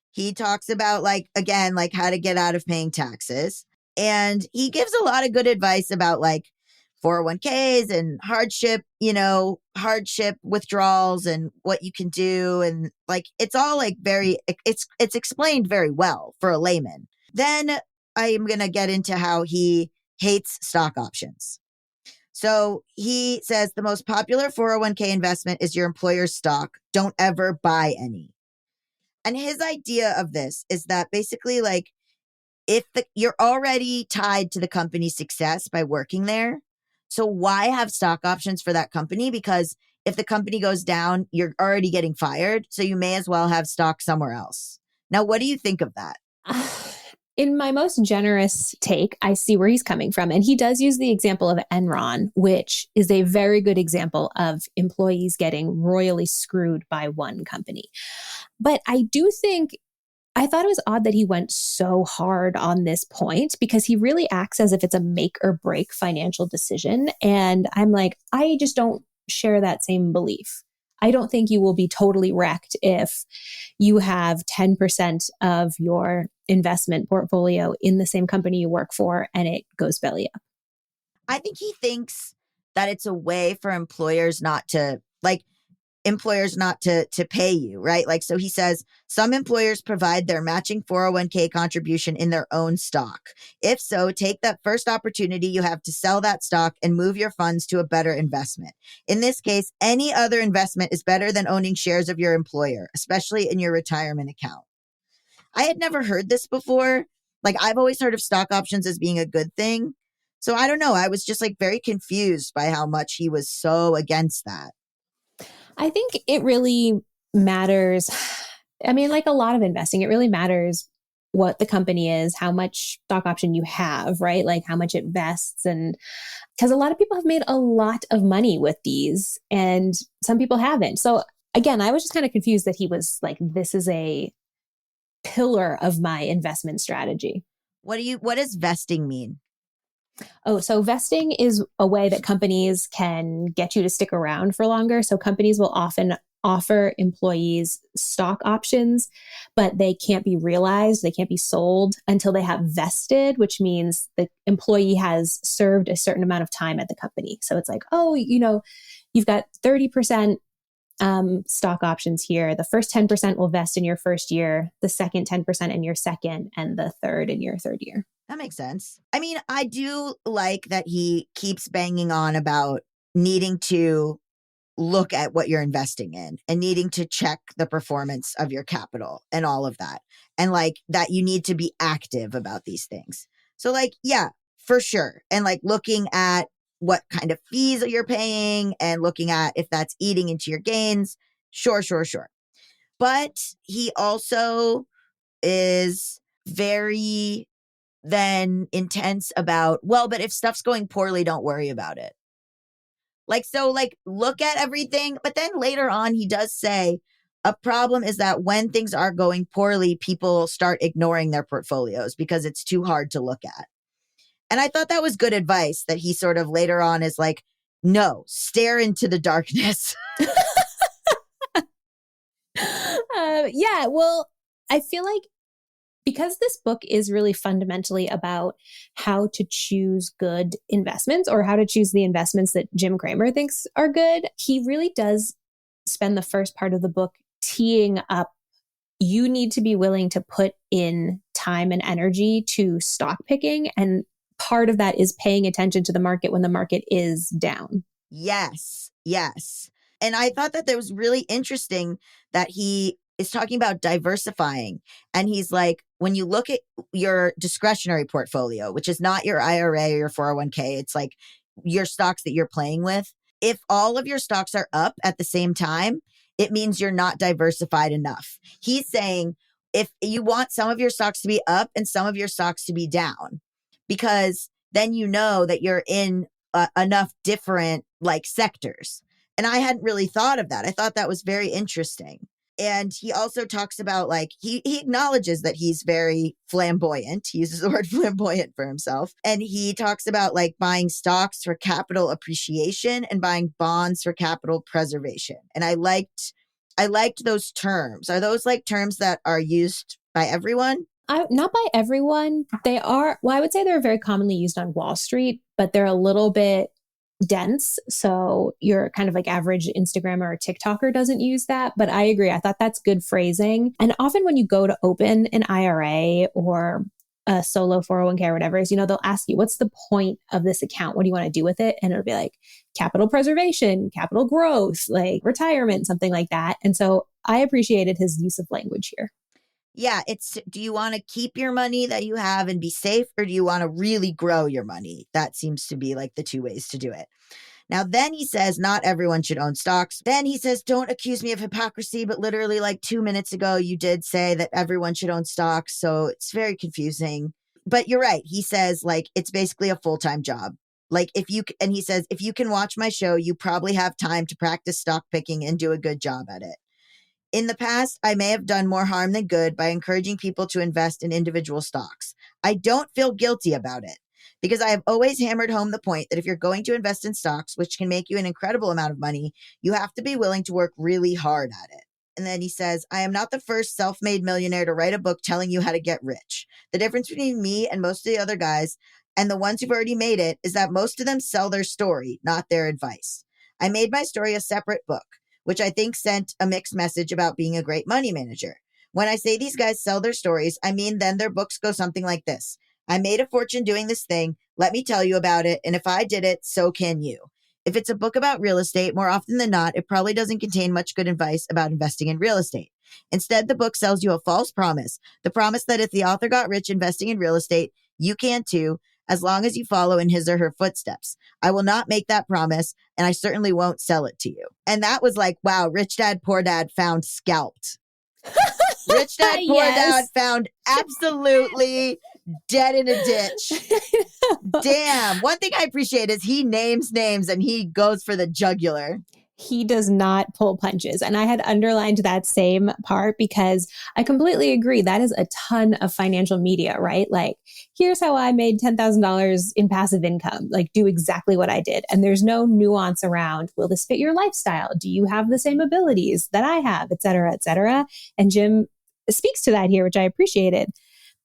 He talks about, like, again, like how to get out of paying taxes. And he gives a lot of good advice about like 401ks and hardship withdrawals and what you can do. And like, it's all like it's explained very well for a layman. Then I'm going to get into how he hates stock options. So he says the most popular 401k investment is your employer's stock. Don't ever buy any. And his idea of this is that basically, like, you're already tied to the company's success by working there. So why have stock options for that company? Because if the company goes down, you're already getting fired. So you may as well have stock somewhere else. Now, what do you think of that? In my most generous take, I see where he's coming from. And he does use the example of Enron, which is a very good example of employees getting royally screwed by one company. But I do think I thought it was odd that he went so hard on this point because he really acts as if it's a make or break financial decision. And I'm like, I just don't share that same belief. I don't think you will be totally wrecked if you have 10% of your investment portfolio in the same company you work for and it goes belly up. I think he thinks that it's a way for employers not to pay you, right? Like, so he says some employers provide their matching 401k contribution in their own stock. If so, take that first opportunity you have to sell that stock and move your funds to a better investment. In this case, any other investment is better than owning shares of your employer, especially in your retirement account. I had never heard this before. Like, I've always heard of stock options as being a good thing. So I don't know. I was just like very confused by how much he was so against that. I think it really matters. I mean, like a lot of investing, it really matters what the company is, how much stock option you have, right? Like how much it vests. And because a lot of people have made a lot of money with these and some people haven't. So again, I was just kind of confused that he was like, this is a pillar of my investment strategy. What does vesting mean? Oh, so vesting is a way that companies can get you to stick around for longer. So companies will often offer employees stock options, but they can't be realized, they can't be sold until they have vested, which means the employee has served a certain amount of time at the company. So it's like, oh, you've got 30% stock options here. The first 10% will vest in your first year, the second 10% in your second, and the third in your third year. That makes sense. I mean, I do like that he keeps banging on about needing to look at what you're investing in and needing to check the performance of your capital and all of that. And like that you need to be active about these things. So like, yeah, for sure. And like looking at what kind of fees you're paying and looking at if that's eating into your gains. Sure. But he also is very then intense about, well, but if stuff's going poorly, don't worry about it. Like, so like look at everything. But then later on, he does say a problem is that when things are going poorly, people start ignoring their portfolios because it's too hard to look at. And I thought that was good advice that he sort of later on is like, no, stare into the darkness. Yeah, well, I feel like because this book is really fundamentally about how to choose good investments or how to choose the investments that Jim Cramer thinks are good, he really does spend the first part of the book teeing up. You need to be willing to put in time and energy to stock picking. And part of that is paying attention to the market when the market is down. Yes. And I thought that was really interesting that he is talking about diversifying. And he's like, when you look at your discretionary portfolio, which is not your IRA or your 401k, it's like your stocks that you're playing with. If all of your stocks are up at the same time, it means you're not diversified enough. He's saying if you want some of your stocks to be up and some of your stocks to be down, because then you know that you're in enough different like sectors. And I hadn't really thought of that. I thought that was very interesting. And he also talks about like, he acknowledges that he's very flamboyant. He uses the word flamboyant for himself. And he talks about like buying stocks for capital appreciation and buying bonds for capital preservation. And I liked those terms. Are those like terms that are used by everyone? Not by everyone. They are, well, I would say they're very commonly used on Wall Street, but they're a little bit dense. So your kind of like average Instagrammer or TikToker doesn't use that. But I agree. I thought that's good phrasing. And often when you go to open an IRA or a solo 401k or whatever, is, they'll ask you, what's the point of this account? What do you want to do with it? And it'll be like capital preservation, capital growth, like retirement, something like that. And so I appreciated his use of language here. Yeah, do you want to keep your money that you have and be safe, or do you want to really grow your money? That seems to be like the two ways to do it. Now, then he says, not everyone should own stocks. Then he says, don't accuse me of hypocrisy, but literally like 2 minutes ago, you did say that everyone should own stocks. So it's very confusing. But you're right. He says, like, it's basically a full-time job. Like, and he says, if you can watch my show, you probably have time to practice stock picking and do a good job at it. In the past, I may have done more harm than good by encouraging people to invest in individual stocks. I don't feel guilty about it because I have always hammered home the point that if you're going to invest in stocks, which can make you an incredible amount of money, you have to be willing to work really hard at it. And then he says, I am not the first self-made millionaire to write a book telling you how to get rich. The difference between me and most of the other guys and the ones who've already made it is that most of them sell their story, not their advice. I made my story a separate book, which I think sent a mixed message about being a great money manager. When I say these guys sell their stories, I mean then their books go something like this. I made a fortune doing this thing. Let me tell you about it. And if I did it, so can you. If it's a book about real estate, more often than not, it probably doesn't contain much good advice about investing in real estate. Instead, the book sells you a false promise, the promise that if the author got rich investing in real estate, you can too, as long as you follow in his or her footsteps. I will not make that promise, and I certainly won't sell it to you. And that was like, wow, Rich Dad, Poor Dad found scalped. Rich Dad, Poor Dad found absolutely dead in a ditch. Damn. One thing I appreciate is he names names and he goes for the jugular. He does not pull punches. And I had underlined that same part because I completely agree. That is a ton of financial media, right? Like, here's how I made $10,000 in passive income. Like, do exactly what I did. And there's no nuance around, will this fit your lifestyle? Do you have the same abilities that I have, et cetera, et cetera? And Jim speaks to that here, which I appreciated.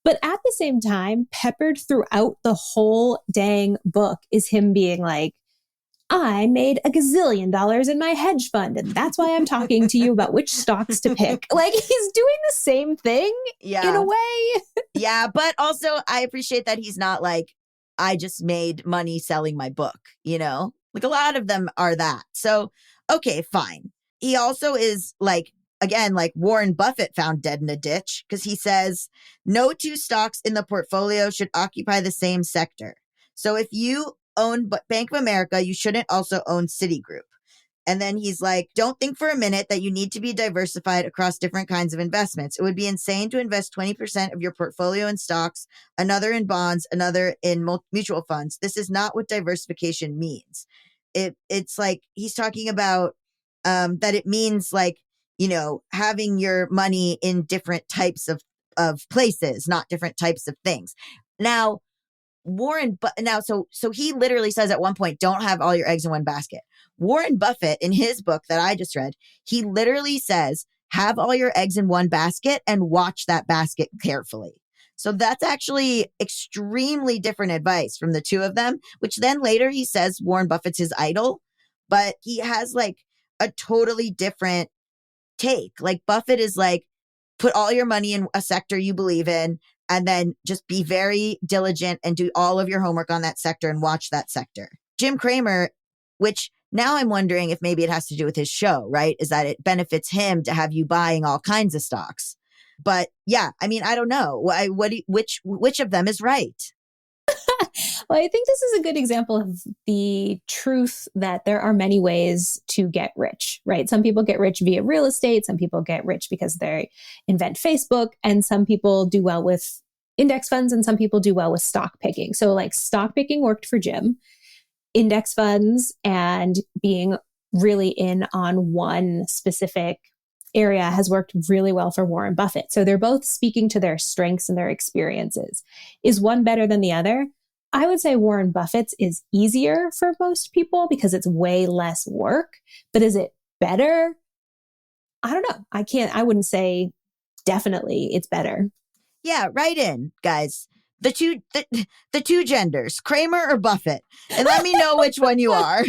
But at the same time, peppered throughout the whole dang book is him being like, I made $1 gazillion in my hedge fund, and that's why I'm talking to you about which stocks to pick. Like, he's doing the same thing in a way. Yeah, but also I appreciate that he's not like, I just made money selling my book, you know? Like, a lot of them are that. So, okay, fine. He also is like, again, like Warren Buffett found dead in a ditch because he says, no two stocks in the portfolio should occupy the same sector. So if you own Bank of America, you shouldn't also own Citigroup. And then he's like, don't think for a minute that you need to be diversified across different kinds of investments. It would be insane to invest 20% of your portfolio in stocks, another in bonds, another in mutual funds. This is not what diversification means. It's like he's talking about that it means like, you know, having your money in different types of places, not different types of things. Now, so he literally says at one point, don't have all your eggs in one basket. Warren Buffett, in his book that I just read, he literally says, have all your eggs in one basket and watch that basket carefully. So that's actually extremely different advice from the two of them, which then later he says Warren Buffett's his idol, but he has like a totally different take. Like Buffett is like, put all your money in a sector you believe in, and then just be very diligent and do all of your homework on that sector and watch that sector. Jim Cramer, which now I'm wondering if maybe it has to do with his show, right? Is that it benefits him to have you buying all kinds of stocks. But yeah, I mean, I don't know. Which of them is right? Well, I think this is a good example of the truth that there are many ways to get rich, right? Some people get rich via real estate. Some people get rich because they invent Facebook, and some people do well with index funds, and some people do well with stock picking. So like stock picking worked for Jim. Index funds and being really in on one specific area has worked really well for Warren Buffett. So they're both speaking to their strengths and their experiences. Is one better than the other? I would say Warren Buffett's is easier for most people because it's way less work. But is it better? I don't know. I wouldn't say definitely it's better. Yeah, write in, guys. The two genders, Cramer or Buffett. And let me know which one you are.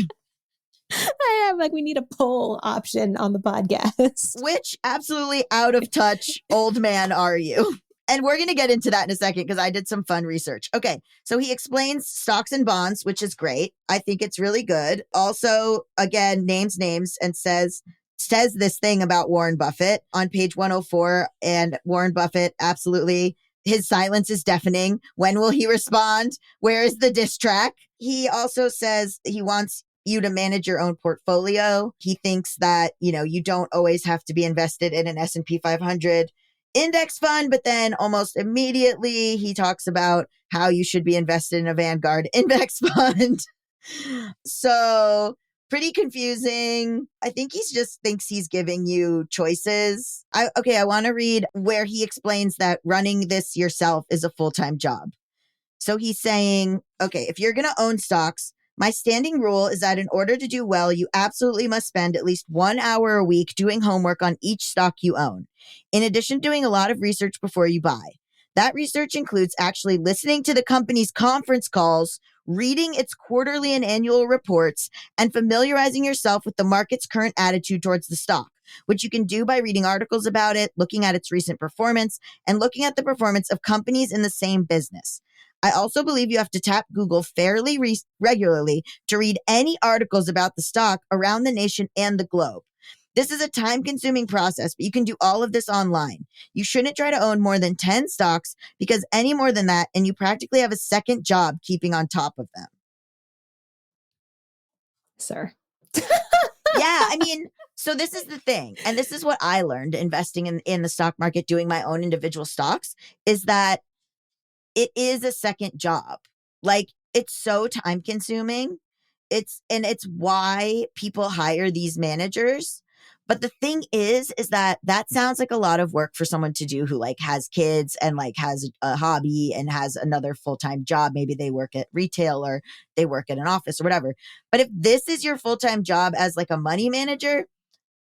I am like, we need a poll option on the podcast. Which absolutely out of touch old man are you? And we're going to get into that in a second because I did some fun research. Okay, so he explains stocks and bonds, which is great. I think it's really good. Also, again, names and says this thing about Warren Buffett on page 104. And Warren Buffett, absolutely, his silence is deafening. When will he respond? Where is the diss track? He also says he wants you to manage your own portfolio. He thinks that, you don't always have to be invested in an S&P 500 index fund, but then almost immediately he talks about how you should be invested in a Vanguard index fund. So pretty confusing. I think he just thinks he's giving you choices. I want to read where he explains that running this yourself is a full-time job. So he's saying, okay, if you're going to own stocks, my standing rule is that in order to do well, you absolutely must spend at least 1 hour a week doing homework on each stock you own, in addition to doing a lot of research before you buy. That research includes actually listening to the company's conference calls, reading its quarterly and annual reports, and familiarizing yourself with the market's current attitude towards the stock, which you can do by reading articles about it, looking at its recent performance, and looking at the performance of companies in the same business. I also believe you have to tap Google fairly regularly to read any articles about the stock around the nation and the globe. This is a time-consuming process, but you can do all of this online. You shouldn't try to own more than 10 stocks because any more than that, and you practically have a second job keeping on top of them. Sir. Yeah, so this is the thing, and this is what I learned investing in the stock market, doing my own individual stocks, is that it is a second job. Like, it's so time consuming. It's why people hire these managers. But the thing is that sounds like a lot of work for someone to do who like has kids and like has a hobby and has another full-time job. Maybe they work at retail or they work at an office or whatever. But if this is your full-time job as like a money manager,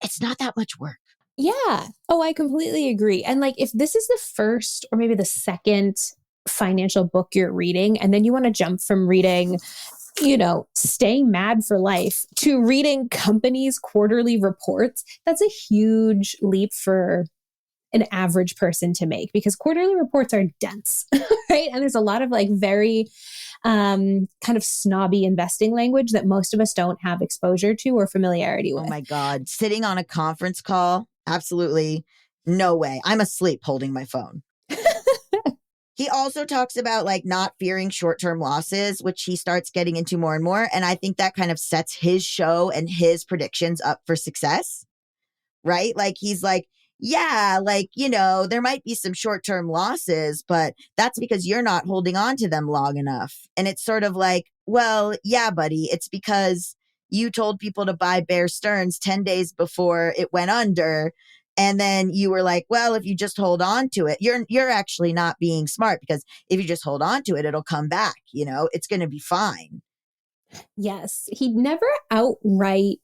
it's not that much work. Yeah. Oh, I completely agree. And like, if this is the first or maybe the second financial book you're reading, and then you want to jump from reading, Staying Mad for Life to reading companies' quarterly reports, that's a huge leap for an average person to make because quarterly reports are dense, right? And there's a lot of like very kind of snobby investing language that most of us don't have exposure to or familiarity with. Oh my God. Sitting on a conference call, absolutely no way. I'm asleep holding my phone. He also talks about like not fearing short-term losses, which he starts getting into more and more. And I think that kind of sets his show and his predictions up for success, right? Like he's like, yeah, like, there might be some short-term losses, but that's because you're not holding on to them long enough. And it's sort of like, well, yeah, buddy, it's because you told people to buy Bear Stearns 10 days before it went under. And then you were like, well, if you just hold on to it, you're actually not being smart because if you just hold on to it, it'll come back. It's going to be fine. Yes. He never outright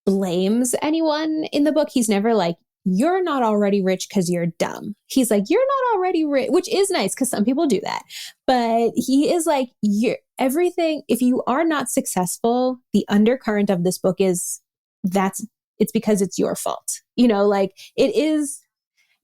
blames anyone in the book. He's never like, you're not already rich because you're dumb. He's like, you're not already rich, which is nice because some people do that. But he is like, everything, if you are not successful, the undercurrent of this book is it's because it's your fault. Like it is,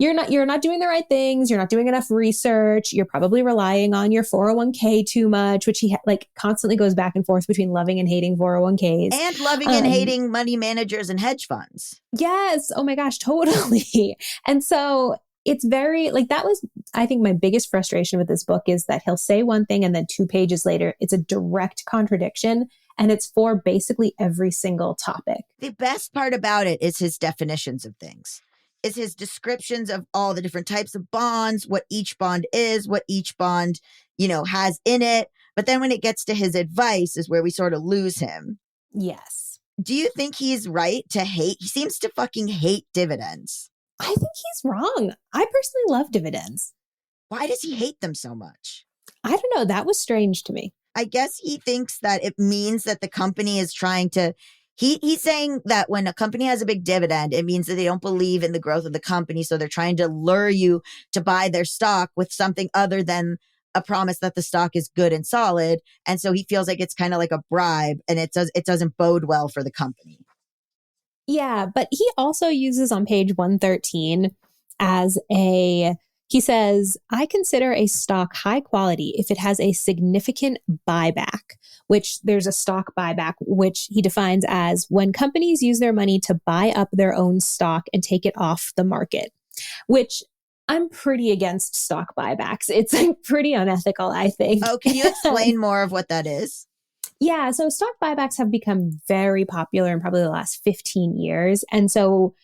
you're not doing the right things. You're not doing enough research. You're probably relying on your 401k too much, which he constantly goes back and forth between loving and hating 401ks. And loving and hating money managers and hedge funds. Yes. Oh my gosh, totally. And so it's very that was, I think, my biggest frustration with this book is that he'll say one thing and then 2 pages later, it's a direct contradiction. And it's for basically every single topic. The best part about it is his definitions of things. Is his descriptions of all the different types of bonds, what each bond is, what each bond, has in it. But then when it gets to his advice is where we sort of lose him. Yes. Do you think he's right to hate? He seems to fucking hate dividends. I think he's wrong. I personally love dividends. Why does he hate them so much? I don't know. That was strange to me. I guess he thinks that it means that the company is trying to, he's saying that when a company has a big dividend, it means that they don't believe in the growth of the company. So they're trying to lure you to buy their stock with something other than a promise that the stock is good and solid. And so he feels like it's kind of like a bribe and it doesn't bode well for the company. Yeah, but he also uses on page 113 he says, I consider a stock high quality if it has a significant buyback, which there's a stock buyback, which he defines as when companies use their money to buy up their own stock and take it off the market, which I'm pretty against stock buybacks. It's pretty unethical, I think. Oh, can you explain more of what that is? Yeah, so stock buybacks have become very popular in probably the last 15 years. And so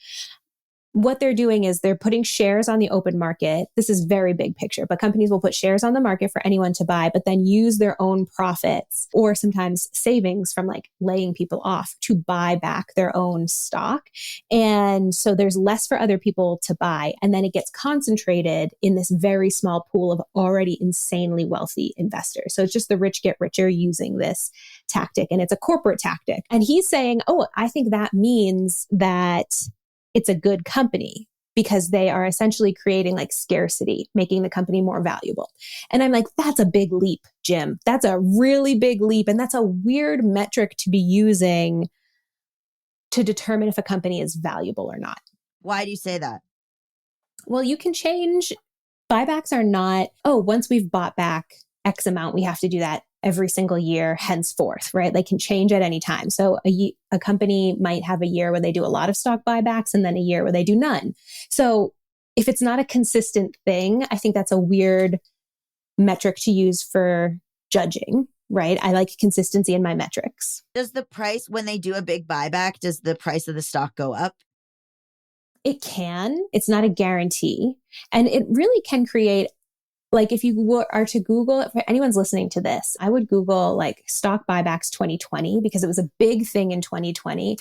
what they're doing is they're putting shares on the open market. This is very big picture, but companies will put shares on the market for anyone to buy, but then use their own profits or sometimes savings from like laying people off to buy back their own stock. And so there's less for other people to buy. And then it gets concentrated in this very small pool of already insanely wealthy investors. So it's just the rich get richer using this tactic. And it's a corporate tactic. And he's saying, oh, I think that means that it's a good company because they are essentially creating like scarcity, making the company more valuable. And I'm like, that's a big leap, Jim. That's a really big leap. And that's a weird metric to be using to determine if a company is valuable or not. Why do you say that? Well, you can change. Buybacks are not, oh, once we've bought back X amount, we have to do that every single year henceforth, right? They can change at any time. So a company might have a year where they do a lot of stock buybacks and then a year where they do none. So if it's not a consistent thing, I think that's a weird metric to use for judging, right? I like consistency in my metrics. Does the price, when they do a big buyback, does the price of the stock go up? It can. It's not a guarantee. And it really can create, like if you are to Google, if anyone's listening to this, I would Google like stock buybacks 2020 because it was a big thing in 2020.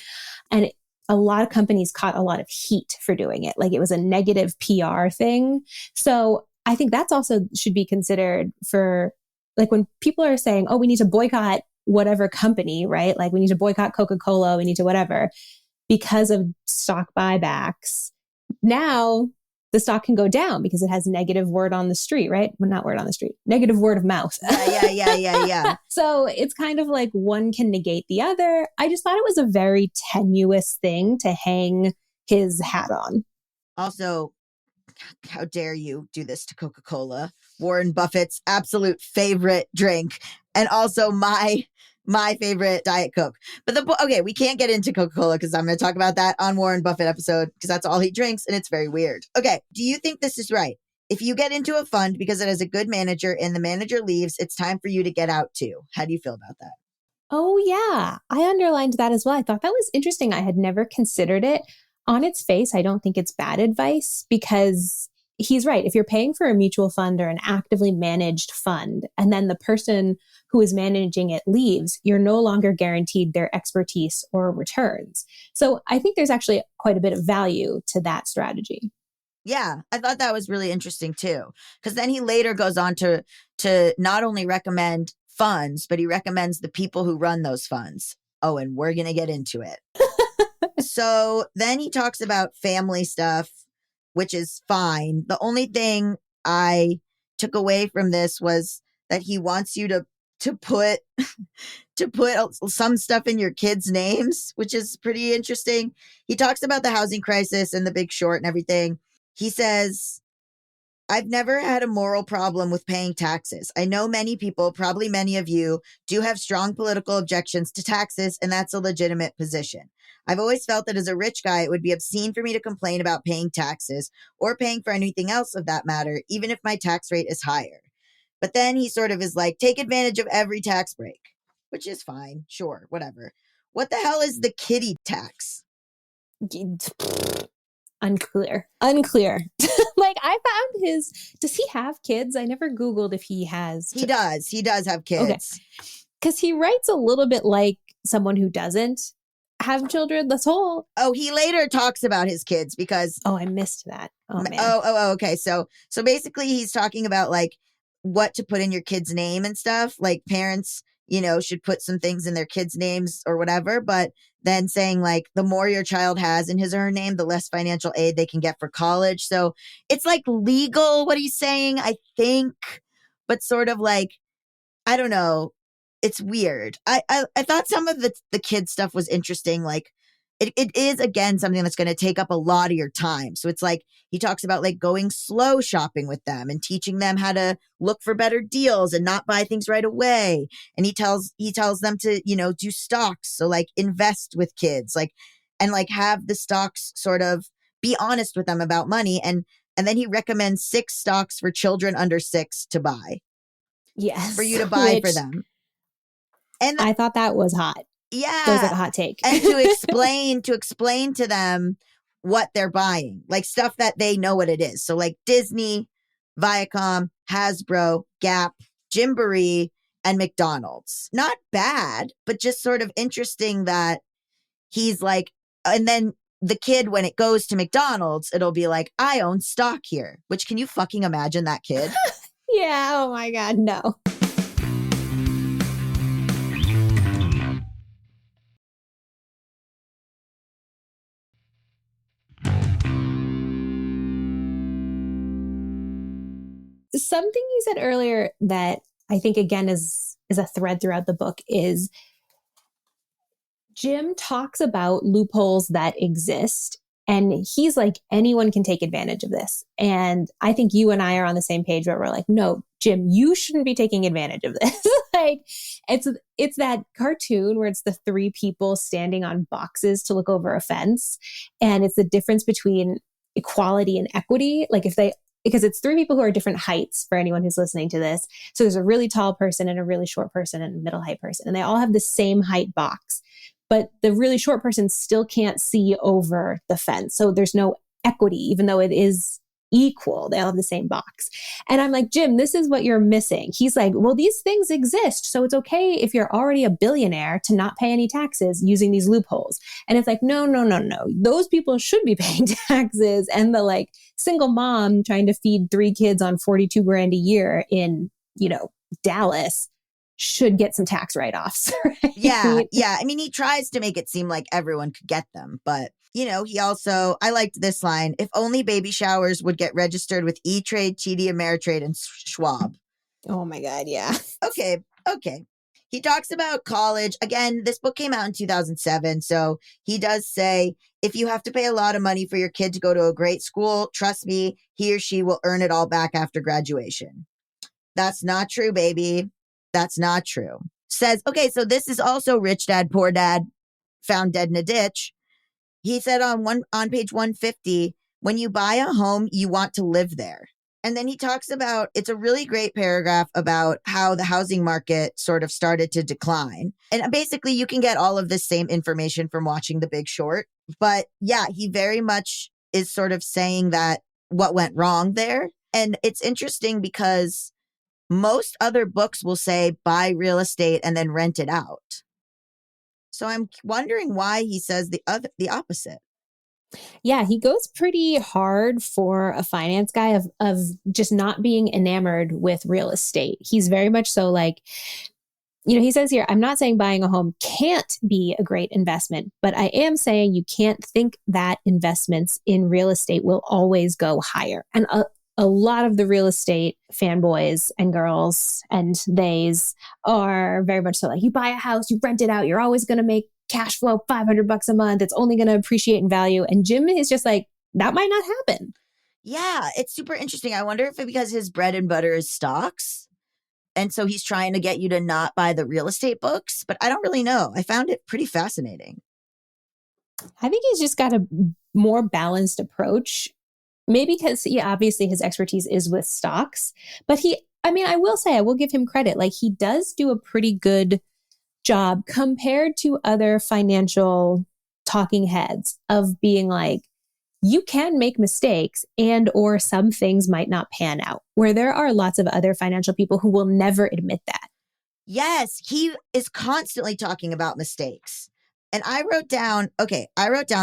And a lot of companies caught a lot of heat for doing it. Like it was a negative PR thing. So I think that's also should be considered for like when people are saying, oh, we need to boycott whatever company, right? Like we need to boycott Coca-Cola, we need to whatever because of stock buybacks. Now the stock can go down because it has negative word on the street, right? Well, not word on the street, negative word of mouth. Yeah. So it's kind of like one can negate the other. I just thought it was a very tenuous thing to hang his hat on. Also, how dare you do this to Coca-Cola, Warren Buffett's absolute favorite drink, and also my favorite Diet Coke. But okay, we can't get into Coca-Cola because I'm going to talk about that on Warren Buffett episode because that's all he drinks and it's very weird. Okay, do you think this is right? If you get into a fund because it has a good manager and the manager leaves, it's time for you to get out too. How do you feel about that? Oh, yeah. I underlined that as well. I thought that was interesting. I had never considered it. On its face, I don't think it's bad advice because he's right. If you're paying for a mutual fund or an actively managed fund, and then the person who is managing it leaves, you're no longer guaranteed their expertise or returns. So I think there's actually quite a bit of value to that strategy. Yeah, I thought that was really interesting too. Because then he later goes on to not only recommend funds, but he recommends the people who run those funds. Oh, and we're going to get into it. So then he talks about family stuff, which is fine. The only thing I took away from this was that he wants you to put some stuff in your kids' names, which is pretty interesting. He talks about the housing crisis and the Big Short and everything. He says, I've never had a moral problem with paying taxes. I know many people, probably many of you, do have strong political objections to taxes, and that's a legitimate position. I've always felt that as a rich guy, it would be obscene for me to complain about paying taxes or paying for anything else of that matter, even if my tax rate is higher. But then he sort of is like, take advantage of every tax break, which is fine. Sure, whatever. What the hell is the kiddie tax? Unclear. Like I found does he have kids? I never Googled if he has. He does have kids. Okay. Because he writes a little bit like someone who doesn't have children. Oh, he later talks about his kids because. Oh, I missed that. Oh, man. Okay. So basically he's talking about like what to put in your kid's name and stuff. Like parents, should put some things in their kids' names or whatever. But then saying like the more your child has in his or her name, the less financial aid they can get for college. So it's like legal what he's saying, I think, but sort of like, I don't know. It's weird. I thought some of the kid stuff was interesting. Like it is, again, something that's going to take up a lot of your time. So it's like he talks about like going slow shopping with them and teaching them how to look for better deals and not buy things right away. And he tells them to, do stocks. So like invest with kids, like, and like have the stocks sort of be honest with them about money. And then he recommends 6 stocks for children under 6 to buy. Yes. For you to buy for them. And I thought that was hot. That was like a yeah. hot take. And to explain to them what they're buying, like stuff that they know what it is. So like Disney, Viacom, Hasbro, Gap, Gymboree, and McDonald's. Not bad, but just sort of interesting that he's like, and then the kid, when it goes to McDonald's, it'll be like, I own stock here, which can you fucking imagine that kid? Yeah. Oh my God. No. Something you said earlier that I think again is a thread throughout the book is Jim talks about loopholes that exist. And he's like, anyone can take advantage of this. And I think you and I are on the same page where we're like, no, Jim, you shouldn't be taking advantage of this. Like it's that cartoon where it's the three people standing on boxes to look over a fence. And it's the difference between equality and equity. Like because it's three people who are different heights for anyone who's listening to this. So there's a really tall person and a really short person and a middle height person. And they all have the same height box. But the really short person still can't see over the fence. So there's no equity, even though it is equal. They all have the same box. And I'm like, Jim, this is what you're missing. He's like, well, these things exist. So it's okay if you're already a billionaire to not pay any taxes using these loopholes. And it's like, no. Those people should be paying taxes. And the like single mom trying to feed 3 kids on 42 grand a year in, Dallas should get some tax write-offs. Right? Yeah. I mean, he tries to make it seem like everyone could get them, but he also, I liked this line, if only baby showers would get registered with E-Trade, TD Ameritrade, and Schwab. Oh my God, yeah. Okay. He talks about college. Again, this book came out in 2007, so he does say, if you have to pay a lot of money for your kid to go to a great school, trust me, he or she will earn it all back after graduation. That's not true, baby. That's not true. Says, okay, so this is also Rich Dad, Poor Dad, found dead in a ditch. He said on page 150, when you buy a home, you want to live there. And then he talks about, it's a really great paragraph about how the housing market sort of started to decline. And basically you can get all of this same information from watching The Big Short. But yeah, he very much is sort of saying that what went wrong there. And it's interesting because most other books will say buy real estate and then rent it out. So I'm wondering why he says the opposite. Yeah, he goes pretty hard for a finance guy of just not being enamored with real estate. He's very much so like, he says here, I'm not saying buying a home can't be a great investment, but I am saying you can't think that investments in real estate will always go higher. And a lot of the real estate fanboys and girls and theys are very much so like, you buy a house, you rent it out, you're always going to make cash flow $500 a month. It's only going to appreciate in value. And Jim is just like, that might not happen. Yeah, it's super interesting. I wonder if it's because his bread and butter is stocks. And so he's trying to get you to not buy the real estate books, but I don't really know. I found it pretty fascinating. I think he's just got a more balanced approach. Maybe because, obviously his expertise is with stocks, but I will say, I will give him credit. Like he does do a pretty good job compared to other financial talking heads of being like, you can make mistakes and or some things might not pan out, where there are lots of other financial people who will never admit that. Yes, he is constantly talking about mistakes. And I wrote down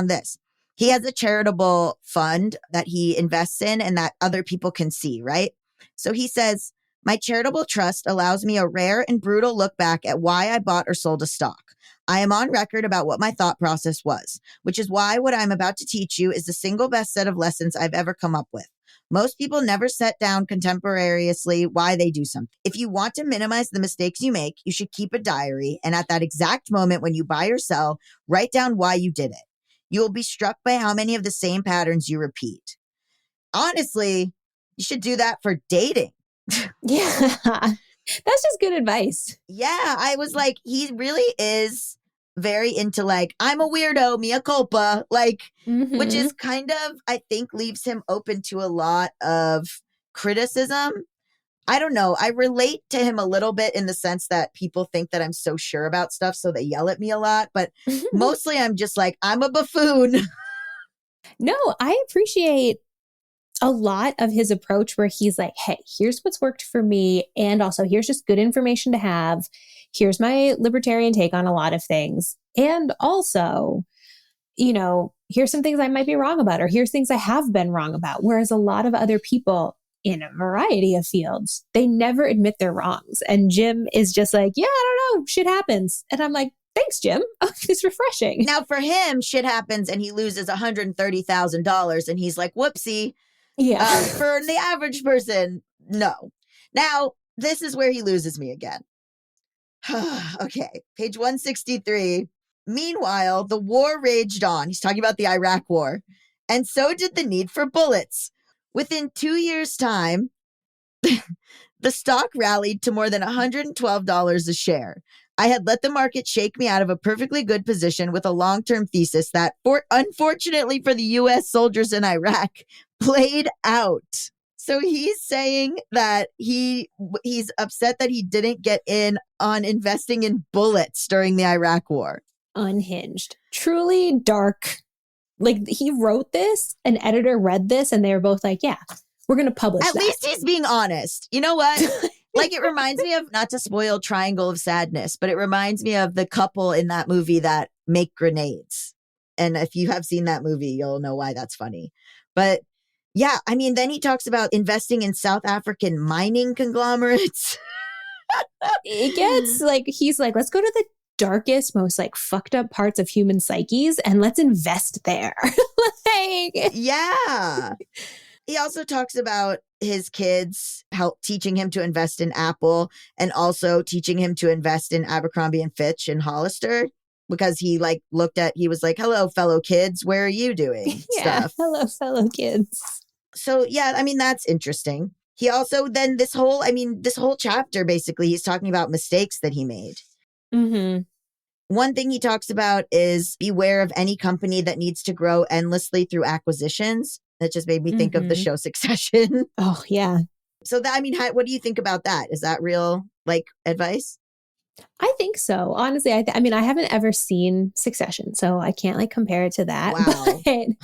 this. He has a charitable fund that he invests in and that other people can see, right? So he says, my charitable trust allows me a rare and brutal look back at why I bought or sold a stock. I am on record about what my thought process was, which is why what I'm about to teach you is the single best set of lessons I've ever come up with. Most people never set down contemporaneously why they do something. If you want to minimize the mistakes you make, you should keep a diary. And at that exact moment when you buy or sell, write down why you did it. You will be struck by how many of the same patterns you repeat. Honestly, you should do that for dating. Yeah, that's just good advice. Yeah, I was like, he really is very into like, I'm a weirdo, mea culpa, like, which is kind of, I think, leaves him open to a lot of criticism. I don't know. I relate to him a little bit in the sense that people think that I'm so sure about stuff, so they yell at me a lot. But mostly I'm just like, I'm a buffoon. No, I appreciate a lot of his approach where he's like, hey, here's what's worked for me. And also, here's just good information to have. Here's my libertarian take on a lot of things. And also, here's some things I might be wrong about, or here's things I have been wrong about. Whereas a lot of other people in a variety of fields, they never admit their wrongs. And Jim is just like, yeah, I don't know, shit happens. And I'm like, thanks, Jim. It's refreshing. Now, for him, shit happens and he loses $130,000 and he's like, whoopsie. Yeah. For the average person, no. Now, this is where he loses me again. Okay, page 163. Meanwhile, the war raged on. He's talking about the Iraq war. And so did the need for bullets. Within 2 years' time, the stock rallied to more than $112 a share. I had let the market shake me out of a perfectly good position with a long-term thesis that, unfortunately for the U.S. soldiers in Iraq, played out. So he's saying that he's upset that he didn't get in on investing in bullets during the Iraq war. Unhinged. Truly dark. Like, he wrote this, an editor read this, and they were both like, yeah, we're going to publish At least he's being honest. You know what? Like, it reminds me of, not to spoil Triangle of Sadness, but it reminds me of the couple in that movie that make grenades. And if you have seen that movie, you'll know why that's funny. But yeah, I mean, then he talks about investing in South African mining conglomerates. It gets like, he's like, let's go to the darkest, most like fucked up parts of human psyches and let's invest there. Yeah. He also talks about his kids teaching him to invest in Apple and also teaching him to invest in Abercrombie and Fitch and Hollister because he he was like, hello, fellow kids, where are you doing stuff? Hello, fellow kids. So, yeah, I mean, that's interesting. He also then this whole chapter, basically, he's talking about mistakes that he made. Mm-hmm. One thing he talks about is beware of any company that needs to grow endlessly through acquisitions. That just made me think of the show Succession. Oh, yeah. So that, I mean, what do you think about that? Is that real, advice? I think so. Honestly, I mean, I haven't ever seen Succession, so I can't compare it to that. Wow.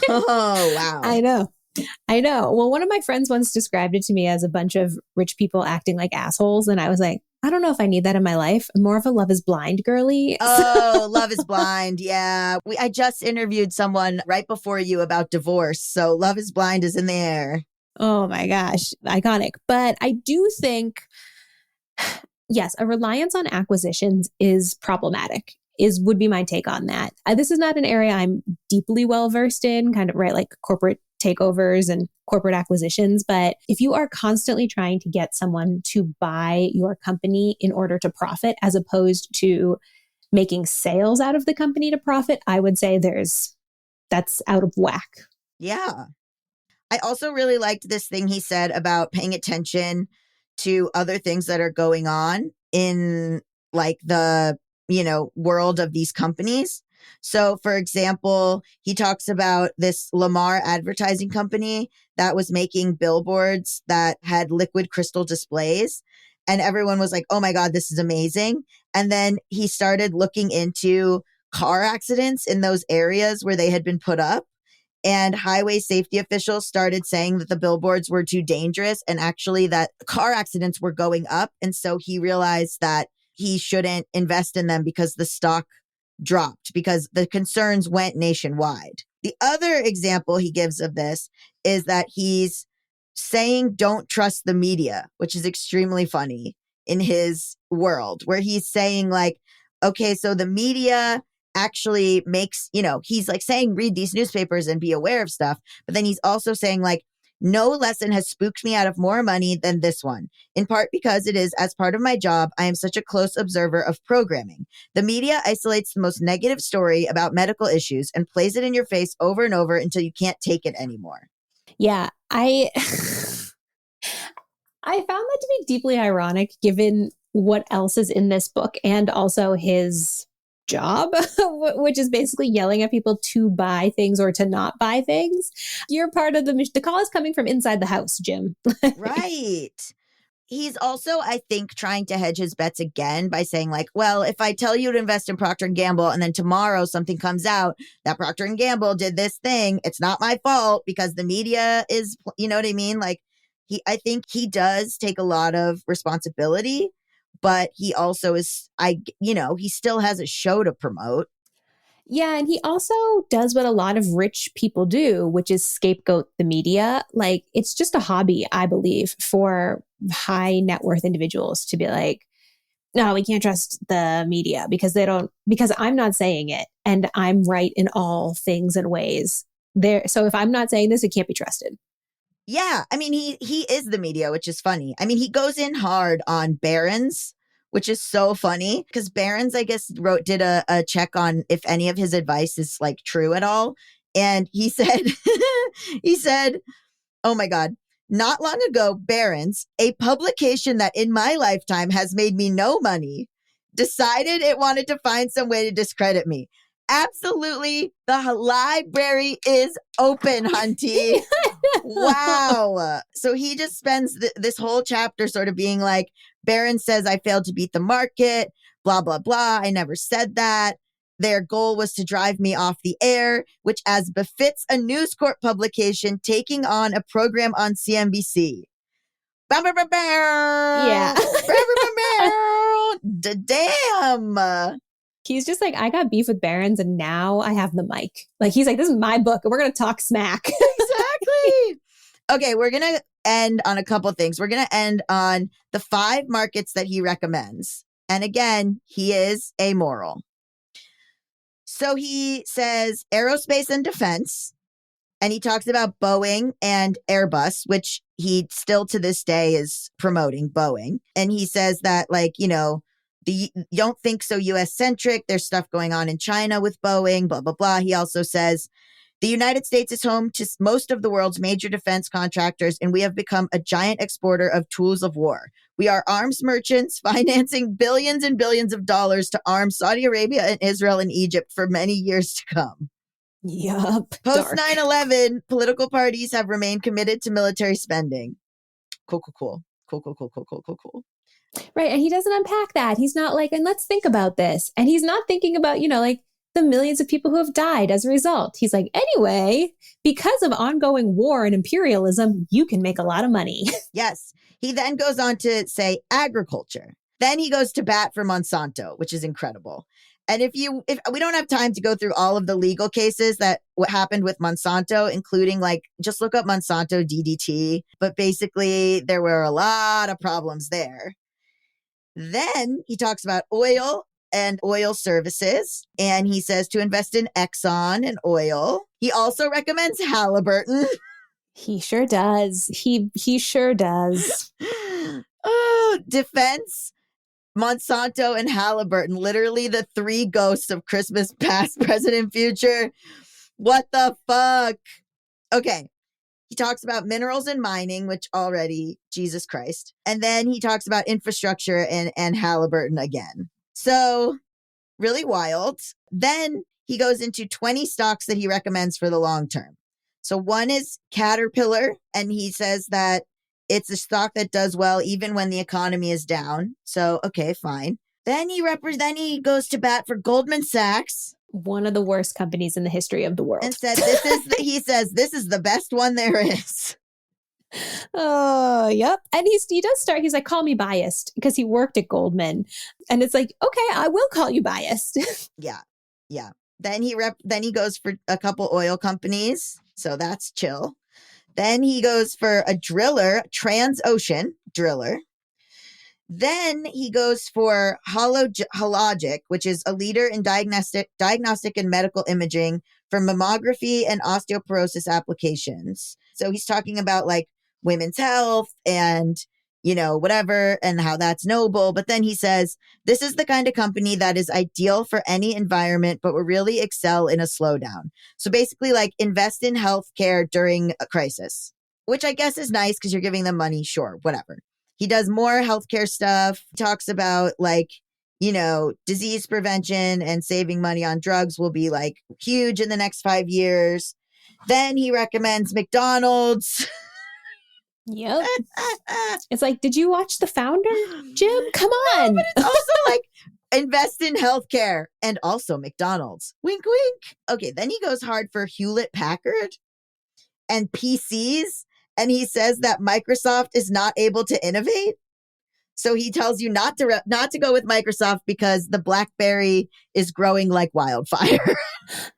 Oh, wow. I know. Well, one of my friends once described it to me as a bunch of rich people acting like assholes. And I was like, I don't know if I need that in my life. I'm more of a Love is Blind girly. Oh, Love is Blind. Yeah. I just interviewed someone right before you about divorce. So Love is Blind is in the air. Oh my gosh. Iconic. But I do think, yes, a reliance on acquisitions is problematic. Would be my take on that. This is not an area I'm deeply well versed in, kind of like corporate takeovers and corporate acquisitions. But if you are constantly trying to get someone to buy your company in order to profit, as opposed to making sales out of the company to profit, I would say that's out of whack. Yeah. I also really liked this thing he said about paying attention to other things that are going on in the world of these companies. So, for example, he talks about this Lamar advertising company that was making billboards that had liquid crystal displays. And everyone was like, oh my God, this is amazing. And then he started looking into car accidents in those areas where they had been put up. And highway safety officials started saying that the billboards were too dangerous and actually that car accidents were going up. And so he realized that he shouldn't invest in them because the stock dropped because the concerns went nationwide. The other example he gives of this is that he's saying don't trust the media, which is extremely funny in his world, where he's saying okay, so the media actually makes, he's saying read these newspapers and be aware of stuff. But then he's also saying no lesson has spooked me out of more money than this one, in part because it is, as part of my job, I am such a close observer of programming. The media isolates the most negative story about medical issues and plays it in your face over and over until you can't take it anymore. Yeah, I found that to be deeply ironic given what else is in this book and also his job, which is basically yelling at people to buy things or to not buy things. You're part of the call is coming from inside the house, Jim. Right. He's also, I think, trying to hedge his bets again by saying like, well, if I tell you to invest in Procter & Gamble and then tomorrow something comes out that Procter & Gamble did this thing, it's not my fault because the media is, you know what I mean? Like I think he does take a lot of responsibility, but he also is, he still has a show to promote. Yeah, and he also does what a lot of rich people do, which is scapegoat the media. Like, it's just a hobby, I believe, for high net worth individuals to be like, no, we can't trust the media because because I'm not saying it and I'm right in all things and ways. So if I'm not saying this, it can't be trusted. Yeah, I mean, he is the media, which is funny. I mean, he goes in hard on Barron's, which is so funny because Barron's, I guess, did a check on if any of his advice is like true at all. And he said, oh my God, not long ago, Barron's, a publication that in my lifetime has made me no money, decided it wanted to find some way to discredit me. Absolutely. The library is open, Hunty. Wow. So he just spends this whole chapter sort of being like, Barron says I failed to beat the market, blah, blah, blah. I never said that. Their goal was to drive me off the air, which as befits a News Corp publication taking on a program on CNBC. Yeah. Damn. He's just like, I got beef with Barron's and now I have the mic. Like, he's like, this is my book and we're going to talk smack. Exactly. Okay, we're going to end on a couple things. We're going to end on the 5 markets that he recommends. And again, he is amoral. So he says aerospace and defense, and he talks about Boeing and Airbus, which he still to this day is promoting Boeing. And he says that, like, you don't think so US centric. There's stuff going on in China with Boeing, blah, blah, blah. He also says the United States is home to most of the world's major defense contractors, and we have become a giant exporter of tools of war. We are arms merchants, financing billions and billions of dollars to arm Saudi Arabia and Israel and Egypt for many years to come. Yup. Post 9/11, political parties have remained committed to military spending. Cool. Right. And he doesn't unpack that. He's not like, and let's think about this. And he's not thinking about, like the millions of people who have died as a result. He's like, anyway, because of ongoing war and imperialism, you can make a lot of money. Yes. He then goes on to say agriculture. Then he goes to bat for Monsanto, which is incredible. And if we don't have time to go through all of the legal cases that what happened with Monsanto, including like just look up Monsanto DDT, but basically there were a lot of problems there. Then he talks about oil and oil services, and he says to invest in Exxon and oil. He also recommends Halliburton. He sure does. He sure does. Oh, defense, Monsanto, and Halliburton, literally the 3 ghosts of Christmas past, present, and future. What the fuck? Okay. He talks about minerals and mining, which already, Jesus Christ. And then he talks about infrastructure and Halliburton again. So really wild. Then he goes into 20 stocks that he recommends for the long term. So one is Caterpillar, and he says that it's a stock that does well even when the economy is down. So, okay, fine. Then he goes to bat for Goldman Sachs. One of the worst companies in the history of the world. And said he says this is the best one there is. Oh, yep. And he does start, he's like, call me biased, because he worked at Goldman. And it's like, okay, I will call you biased. Yeah. Then he goes for a couple oil companies. So that's chill. Then he goes for a driller, Transocean driller. Then he goes for Hologic, which is a leader in diagnostic and medical imaging for mammography and osteoporosis applications. So he's talking about like women's health and, whatever, and how that's noble. But then he says, this is the kind of company that is ideal for any environment, but will really excel in a slowdown. So basically like invest in healthcare during a crisis, which I guess is nice because you're giving them money. Sure, whatever. He does more healthcare stuff. He talks about like, disease prevention and saving money on drugs will be like huge in the next 5 years. Then he recommends McDonald's. Yep. It's like, did you watch The Founder, Jim? Come on. But it's also like, invest in healthcare and also McDonald's. Wink, wink. Okay, then he goes hard for Hewlett Packard and PCs. And he says that Microsoft is not able to innovate. So he tells you not to go with Microsoft because the BlackBerry is growing like wildfire.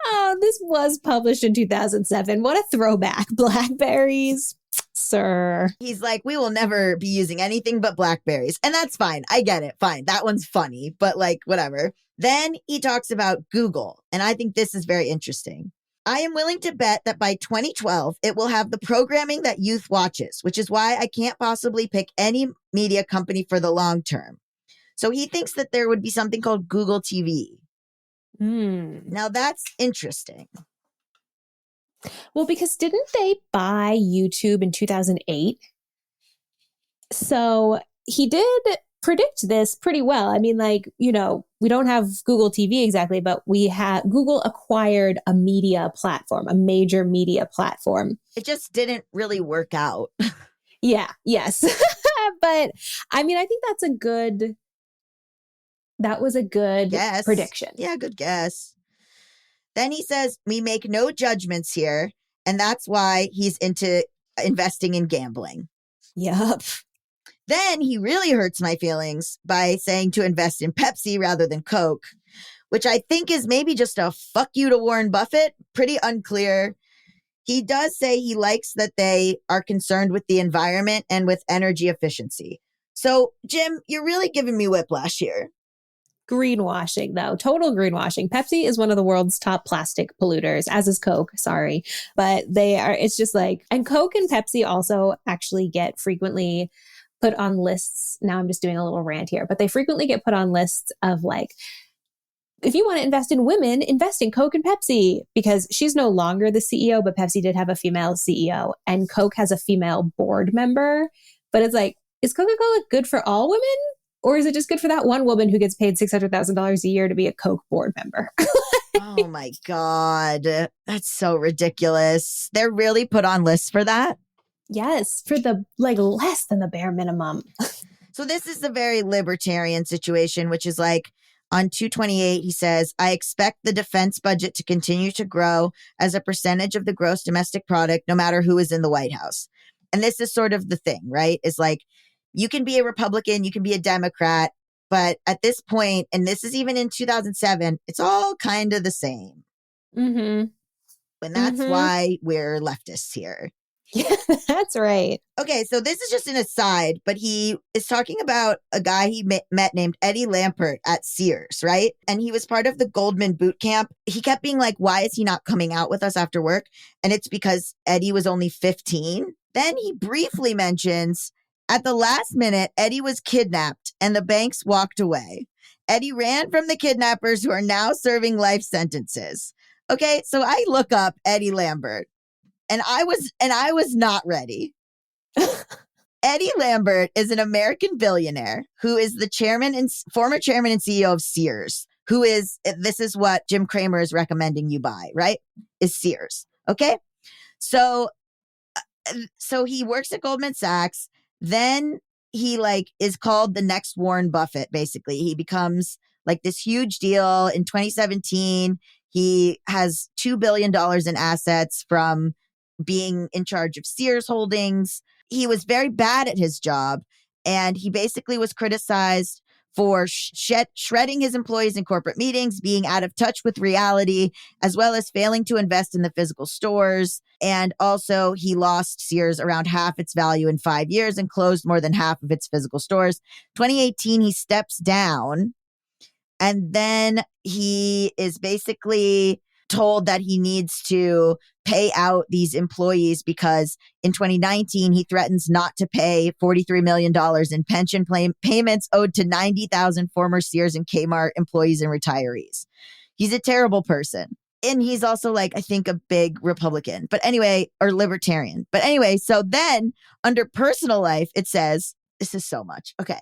Oh, this was published in 2007. What a throwback. BlackBerries, sir. He's like, we will never be using anything but BlackBerries. And that's fine. I get it. Fine. That one's funny, but like, whatever. Then he talks about Google. And I think this is very interesting. I am willing to bet that by 2012, it will have the programming that youth watches, which is why I can't possibly pick any media company for the long term. So he thinks that there would be something called Google TV. Now that's interesting. Well, because didn't they buy YouTube in 2008? So he did predict this pretty well. I mean, like, you know, we don't have Google TV exactly, but Google acquired a media platform, a major media platform. It just didn't really work out. Yeah, yes. But I mean, I think that was a good guess. Prediction. Yeah, good guess. Then he says, we make no judgments here. And that's why he's into investing in gambling. Yup. Then he really hurts my feelings by saying to invest in Pepsi rather than Coke, which I think is maybe just a fuck you to Warren Buffett. Pretty unclear. He does say he likes that they are concerned with the environment and with energy efficiency. So, Jim, you're really giving me whiplash here. Greenwashing, though. Total greenwashing. Pepsi is one of the world's top plastic polluters, as is Coke. Sorry. But it's just like, and Coke and Pepsi also actually get frequently put on lists. Now I'm just doing a little rant here, but they frequently get put on lists of like, if you want to invest in women, invest in Coke and Pepsi, because she's no longer the CEO, but Pepsi did have a female CEO and Coke has a female board member. But it's like, is Coca-Cola good for all women? Or is it just good for that one woman who gets paid $600,000 a year to be a Coke board member? Oh my God. That's so ridiculous. They're really put on lists for that? Yes, for the less than the bare minimum. So this is a very libertarian situation, which is like on 228, he says, I expect the defense budget to continue to grow as a percentage of the gross domestic product, no matter who is in the White House. And this is sort of the thing, right? Is like, you can be a Republican, you can be a Democrat, but at this point, and this is even in 2007, it's all kind of the same. Mm-hmm. And that's why we're leftists here. Yeah, that's right. Okay, so this is just an aside, but he is talking about a guy he met named Eddie Lampert at Sears, right? And he was part of the Goldman boot camp. He kept being like, why is he not coming out with us after work? And it's because Eddie was only 15. Then he briefly mentions, at the last minute, Eddie was kidnapped and the banks walked away. Eddie ran from the kidnappers who are now serving life sentences. Okay, so I look up Eddie Lampert. And I was not ready. Eddie Lampert is an American billionaire who is the former chairman and CEO of Sears, this is what Jim Cramer is recommending you buy, right? Is Sears. Okay. So he works at Goldman Sachs. Then he is called the next Warren Buffett, basically. He becomes like this huge deal in 2017. He has $2 billion in assets from being in charge of Sears Holdings. He was very bad at his job, and he basically was criticized for shredding his employees in corporate meetings, being out of touch with reality, as well as failing to invest in the physical stores. And also, he lost Sears around half its value in 5 years and closed more than half of its physical stores. 2018, he steps down, and then he is basically told that he needs to pay out these employees because in 2019, he threatens not to pay $43 million in pension payments owed to 90,000 former Sears and Kmart employees and retirees. He's a terrible person. And he's also I think a big Republican, or libertarian. But anyway, so then under personal life, it says, this is so much. Okay.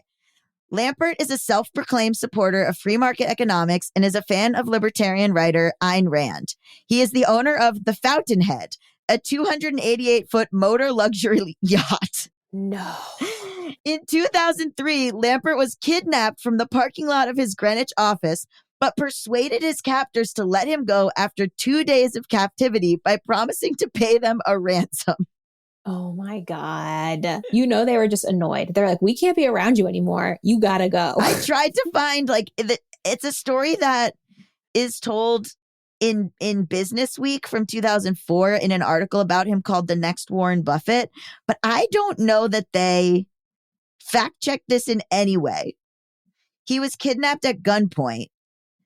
Lampert is a self-proclaimed supporter of free market economics and is a fan of libertarian writer Ayn Rand. He is the owner of the Fountainhead, a 288-foot motor luxury yacht. No. In 2003, Lampert was kidnapped from the parking lot of his Greenwich office, but persuaded his captors to let him go after 2 days of captivity by promising to pay them a ransom. Oh my God. You know, they were just annoyed. They're like, we can't be around you anymore. You gotta go. I tried to find, like, it's a story that is told in Business Week from 2004 in an article about him called The Next Warren Buffett, but I don't know that they fact checked this in any way. He was kidnapped at gunpoint,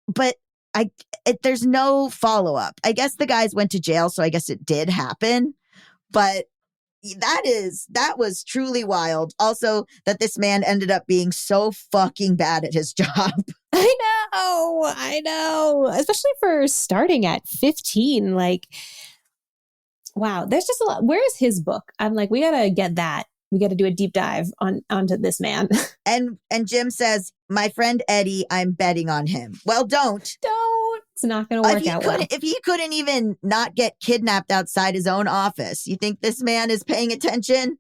but there's no follow up. I guess the guys went to jail, so I guess it did happen, but that was truly wild. Also, that this man ended up being so fucking bad at his job. I know. Especially for starting at 15. Like, wow, there's just a lot. Where is his book? I'm like, we gotta get that. We got to do a deep dive onto this man. And Jim says, my friend Eddie, I'm betting on him. Well, don't. It's not going to work out well. If he couldn't even not get kidnapped outside his own office, you think this man is paying attention?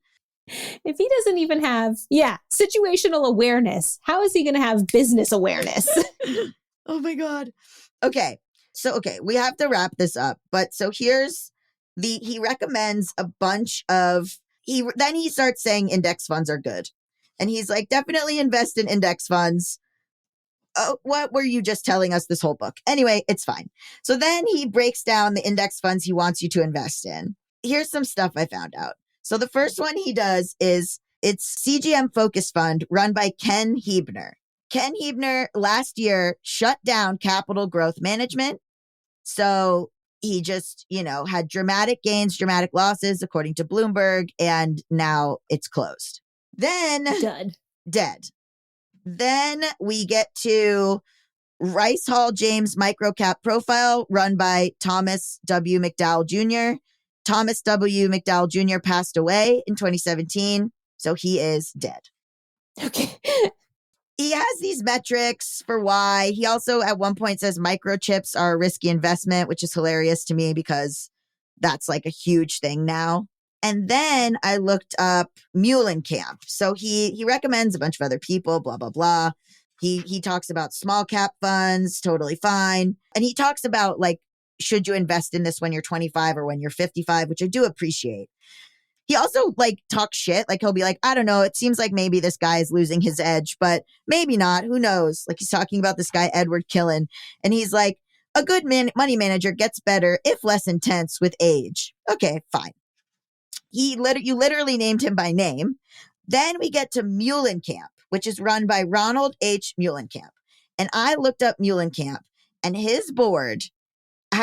If he doesn't even have, situational awareness, how is he going to have business awareness? Oh my God. Okay. So, we have to wrap this up. But so here's he recommends a bunch of, then he starts saying index funds are good. And he's like, definitely invest in index funds. Oh, what were you just telling us this whole book? Anyway, it's fine. So then he breaks down the index funds he wants you to invest in. Here's some stuff I found out. So the first one he does is it's CGM Focus Fund run by Ken Hebner. Ken Hebner last year shut down Capital Growth Management. So he just, had dramatic gains, dramatic losses, according to Bloomberg, and now it's closed. Then dead. Then we get to Rice Hall James Microcap Profile run by Thomas W. McDowell Jr. Thomas W. McDowell Jr. passed away in 2017, so he is dead. Okay. He has these metrics for why. He also at one point says microchips are a risky investment, which is hilarious to me because that's like a huge thing now. And then I looked up Muhlenkamp. So he recommends a bunch of other people, blah, blah, blah. He talks about small cap funds, totally fine. And he talks about, like, should you invest in this when you're 25 or when you're 55, which I do appreciate. He also, like, talks shit. Like, he'll be like, I don't know, it seems like maybe this guy is losing his edge, but maybe not. Who knows? Like, he's talking about this guy, Edward Killen. And he's like, a good money manager gets better, if less intense, with age. Okay, fine. You literally named him by name. Then we get to Muhlenkamp, which is run by Ronald H. Muhlenkamp. And I looked up Muhlenkamp, and his board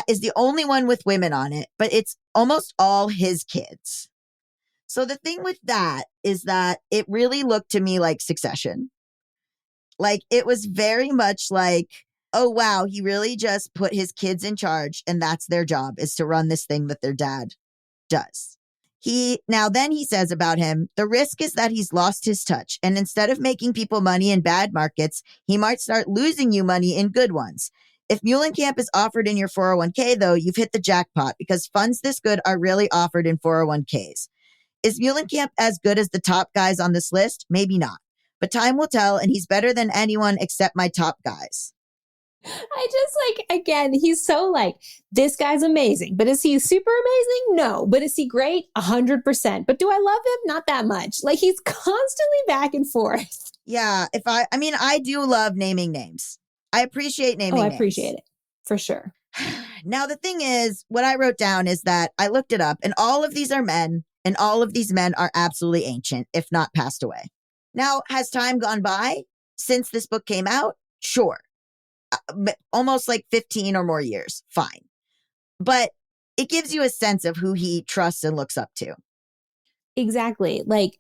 is the only one with women on it, but it's almost all his kids. So the thing with that is that it really looked to me like Succession. Like, it was very much like, oh, wow, he really just put his kids in charge, and that's their job, is to run this thing that their dad does. Then he says about him, the risk is that he's lost his touch. And instead of making people money in bad markets, he might start losing you money in good ones. If Muhlenkamp is offered in your 401k, though, you've hit the jackpot because funds this good are really offered in 401ks. Is Muhlenkamp as good as the top guys on this list? Maybe not. But time will tell, and he's better than anyone except my top guys. I just again, he's so like, this guy's amazing, but is he super amazing? No. But is he great? 100%. But do I love him? Not that much. Like, he's constantly back and forth. Yeah. I do love naming names. I appreciate naming names. I appreciate it. For sure. Now, the thing is, what I wrote down is that I looked it up, and all of these are men, and all of these men are absolutely ancient, if not passed away. Now, has time gone by since this book came out? Sure. Almost like 15 or more years. Fine. But it gives you a sense of who he trusts and looks up to. Exactly. Like,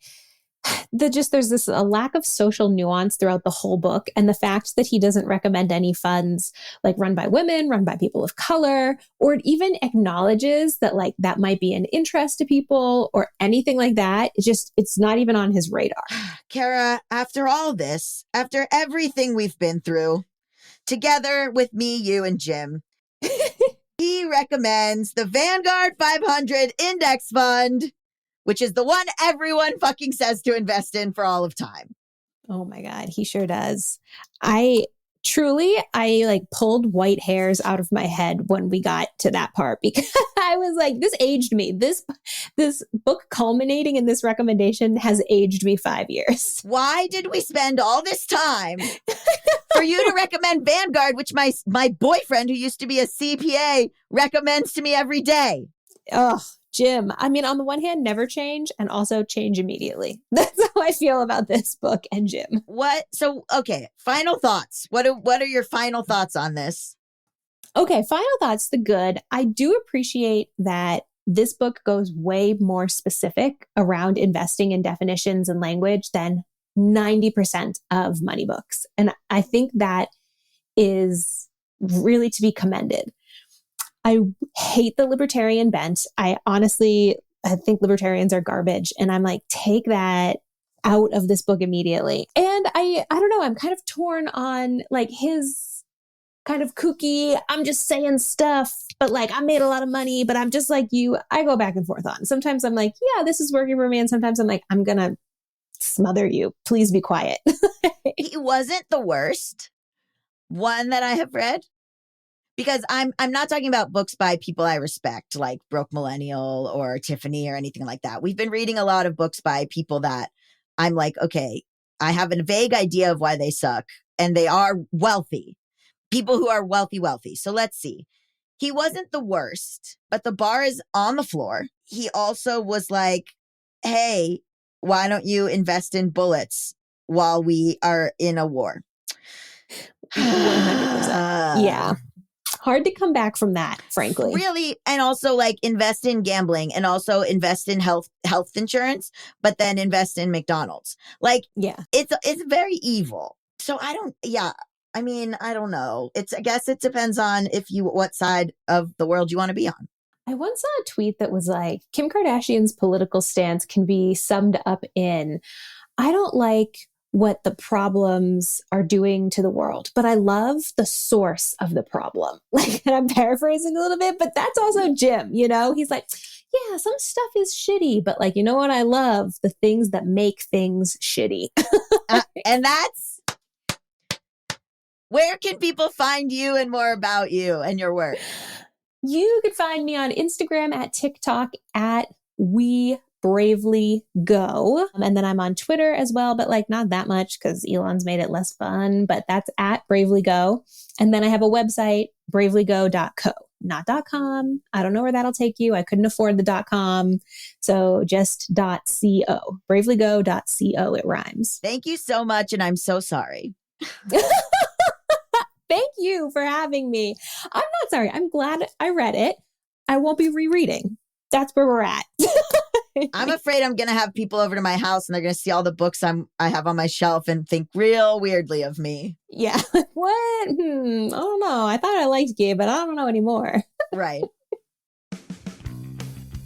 there's a lack of social nuance throughout the whole book. And the fact that he doesn't recommend any funds like run by women, run by people of color, or it even acknowledges that like that might be an interest to people or anything like that. It's not even on his radar. Kara, after all this, after everything we've been through, together with me, you, and Jim, he recommends the Vanguard 500 Index Fund, which is the one everyone fucking says to invest in for all of time. Oh my God, he sure does. I like pulled white hairs out of my head when we got to that part because I was like, this aged me. This book culminating in this recommendation has aged me 5 years. Why did we spend all this time for you to recommend Vanguard, which my boyfriend, who used to be a CPA, recommends to me every day? Oh, Jim. I mean, on the one hand, never change and also change immediately. That's how I feel about this book and Jim. What? So, okay, final thoughts. What are your final thoughts on this? Okay, final thoughts, the good. I do appreciate that this book goes way more specific around investing in definitions and language than 90% of money books. And I think that is really to be commended. I hate the libertarian bent. I think libertarians are garbage. And I'm like, take that out of this book immediately. And I don't know, I'm kind of torn on like his kind of kooky, I'm just saying stuff, but like I made a lot of money, but I'm just like you. I go back and forth on. Sometimes I'm like, yeah, this is working for me. And sometimes I'm like, I'm going to smother you. Please be quiet. He wasn't the worst one that I have read. Because I'm not talking about books by people I respect, like Broke Millennial or Tiffany or anything like that. We've been reading a lot of books by people that I'm like, okay, I have a vague idea of why they suck. And they are wealthy. People who are wealthy. So let's see. He wasn't the worst, but the bar is on the floor. He also was like, hey, why don't you invest in bullets while we are in a war? 100%. Yeah. Hard to come back from that, frankly. Really. And also like invest in gambling and also invest in health insurance, but then invest in McDonald's. Like, yeah, it's very evil. So I don't know. I guess it depends on what side of the world you want to be on. I once saw a tweet that was like, Kim Kardashian's political stance can be summed up in, I don't like what the problems are doing to the world, but I love the source of the problem. Like, and I'm paraphrasing a little bit, but that's also Jim, he's like, yeah, some stuff is shitty, but like, you know what? I love the things that make things shitty. And that's, where can people find you and more about you and your work? You could find me on Instagram, at TikTok, at WeBravelyGo. And then I'm on Twitter as well, but like not that much because Elon's made it less fun, but that's at BravelyGo. And then I have a website, bravelygo.co, not .com. I don't know where that'll take you. I couldn't afford the .com. So just .co, bravelygo.co. It rhymes. Thank you so much. And I'm so sorry. Thank you for having me. I'm not sorry. I'm glad I read it. I won't be rereading. That's where we're at. I'm afraid I'm going to have people over to my house and they're going to see all the books I have on my shelf and think real weirdly of me. Yeah. What? I don't know. I thought I liked Gabe, but I don't know anymore. Right.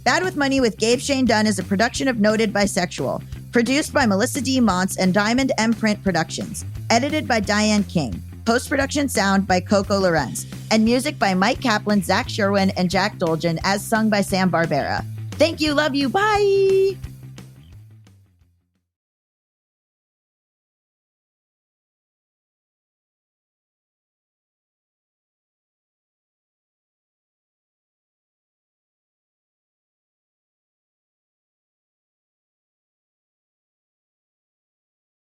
Bad with Money with Gabe Shane Dunn is a production of Noted Bisexual. Produced by Melisa D. Monts and Diamond MPrint Productions. Edited by Diane King. Post-production sound by Coco Llorens. And music by Mike Kaplan, Zach Sherwin, and Jack Dolgen, as sung by Sam Barbera. Thank you. Love you. Bye.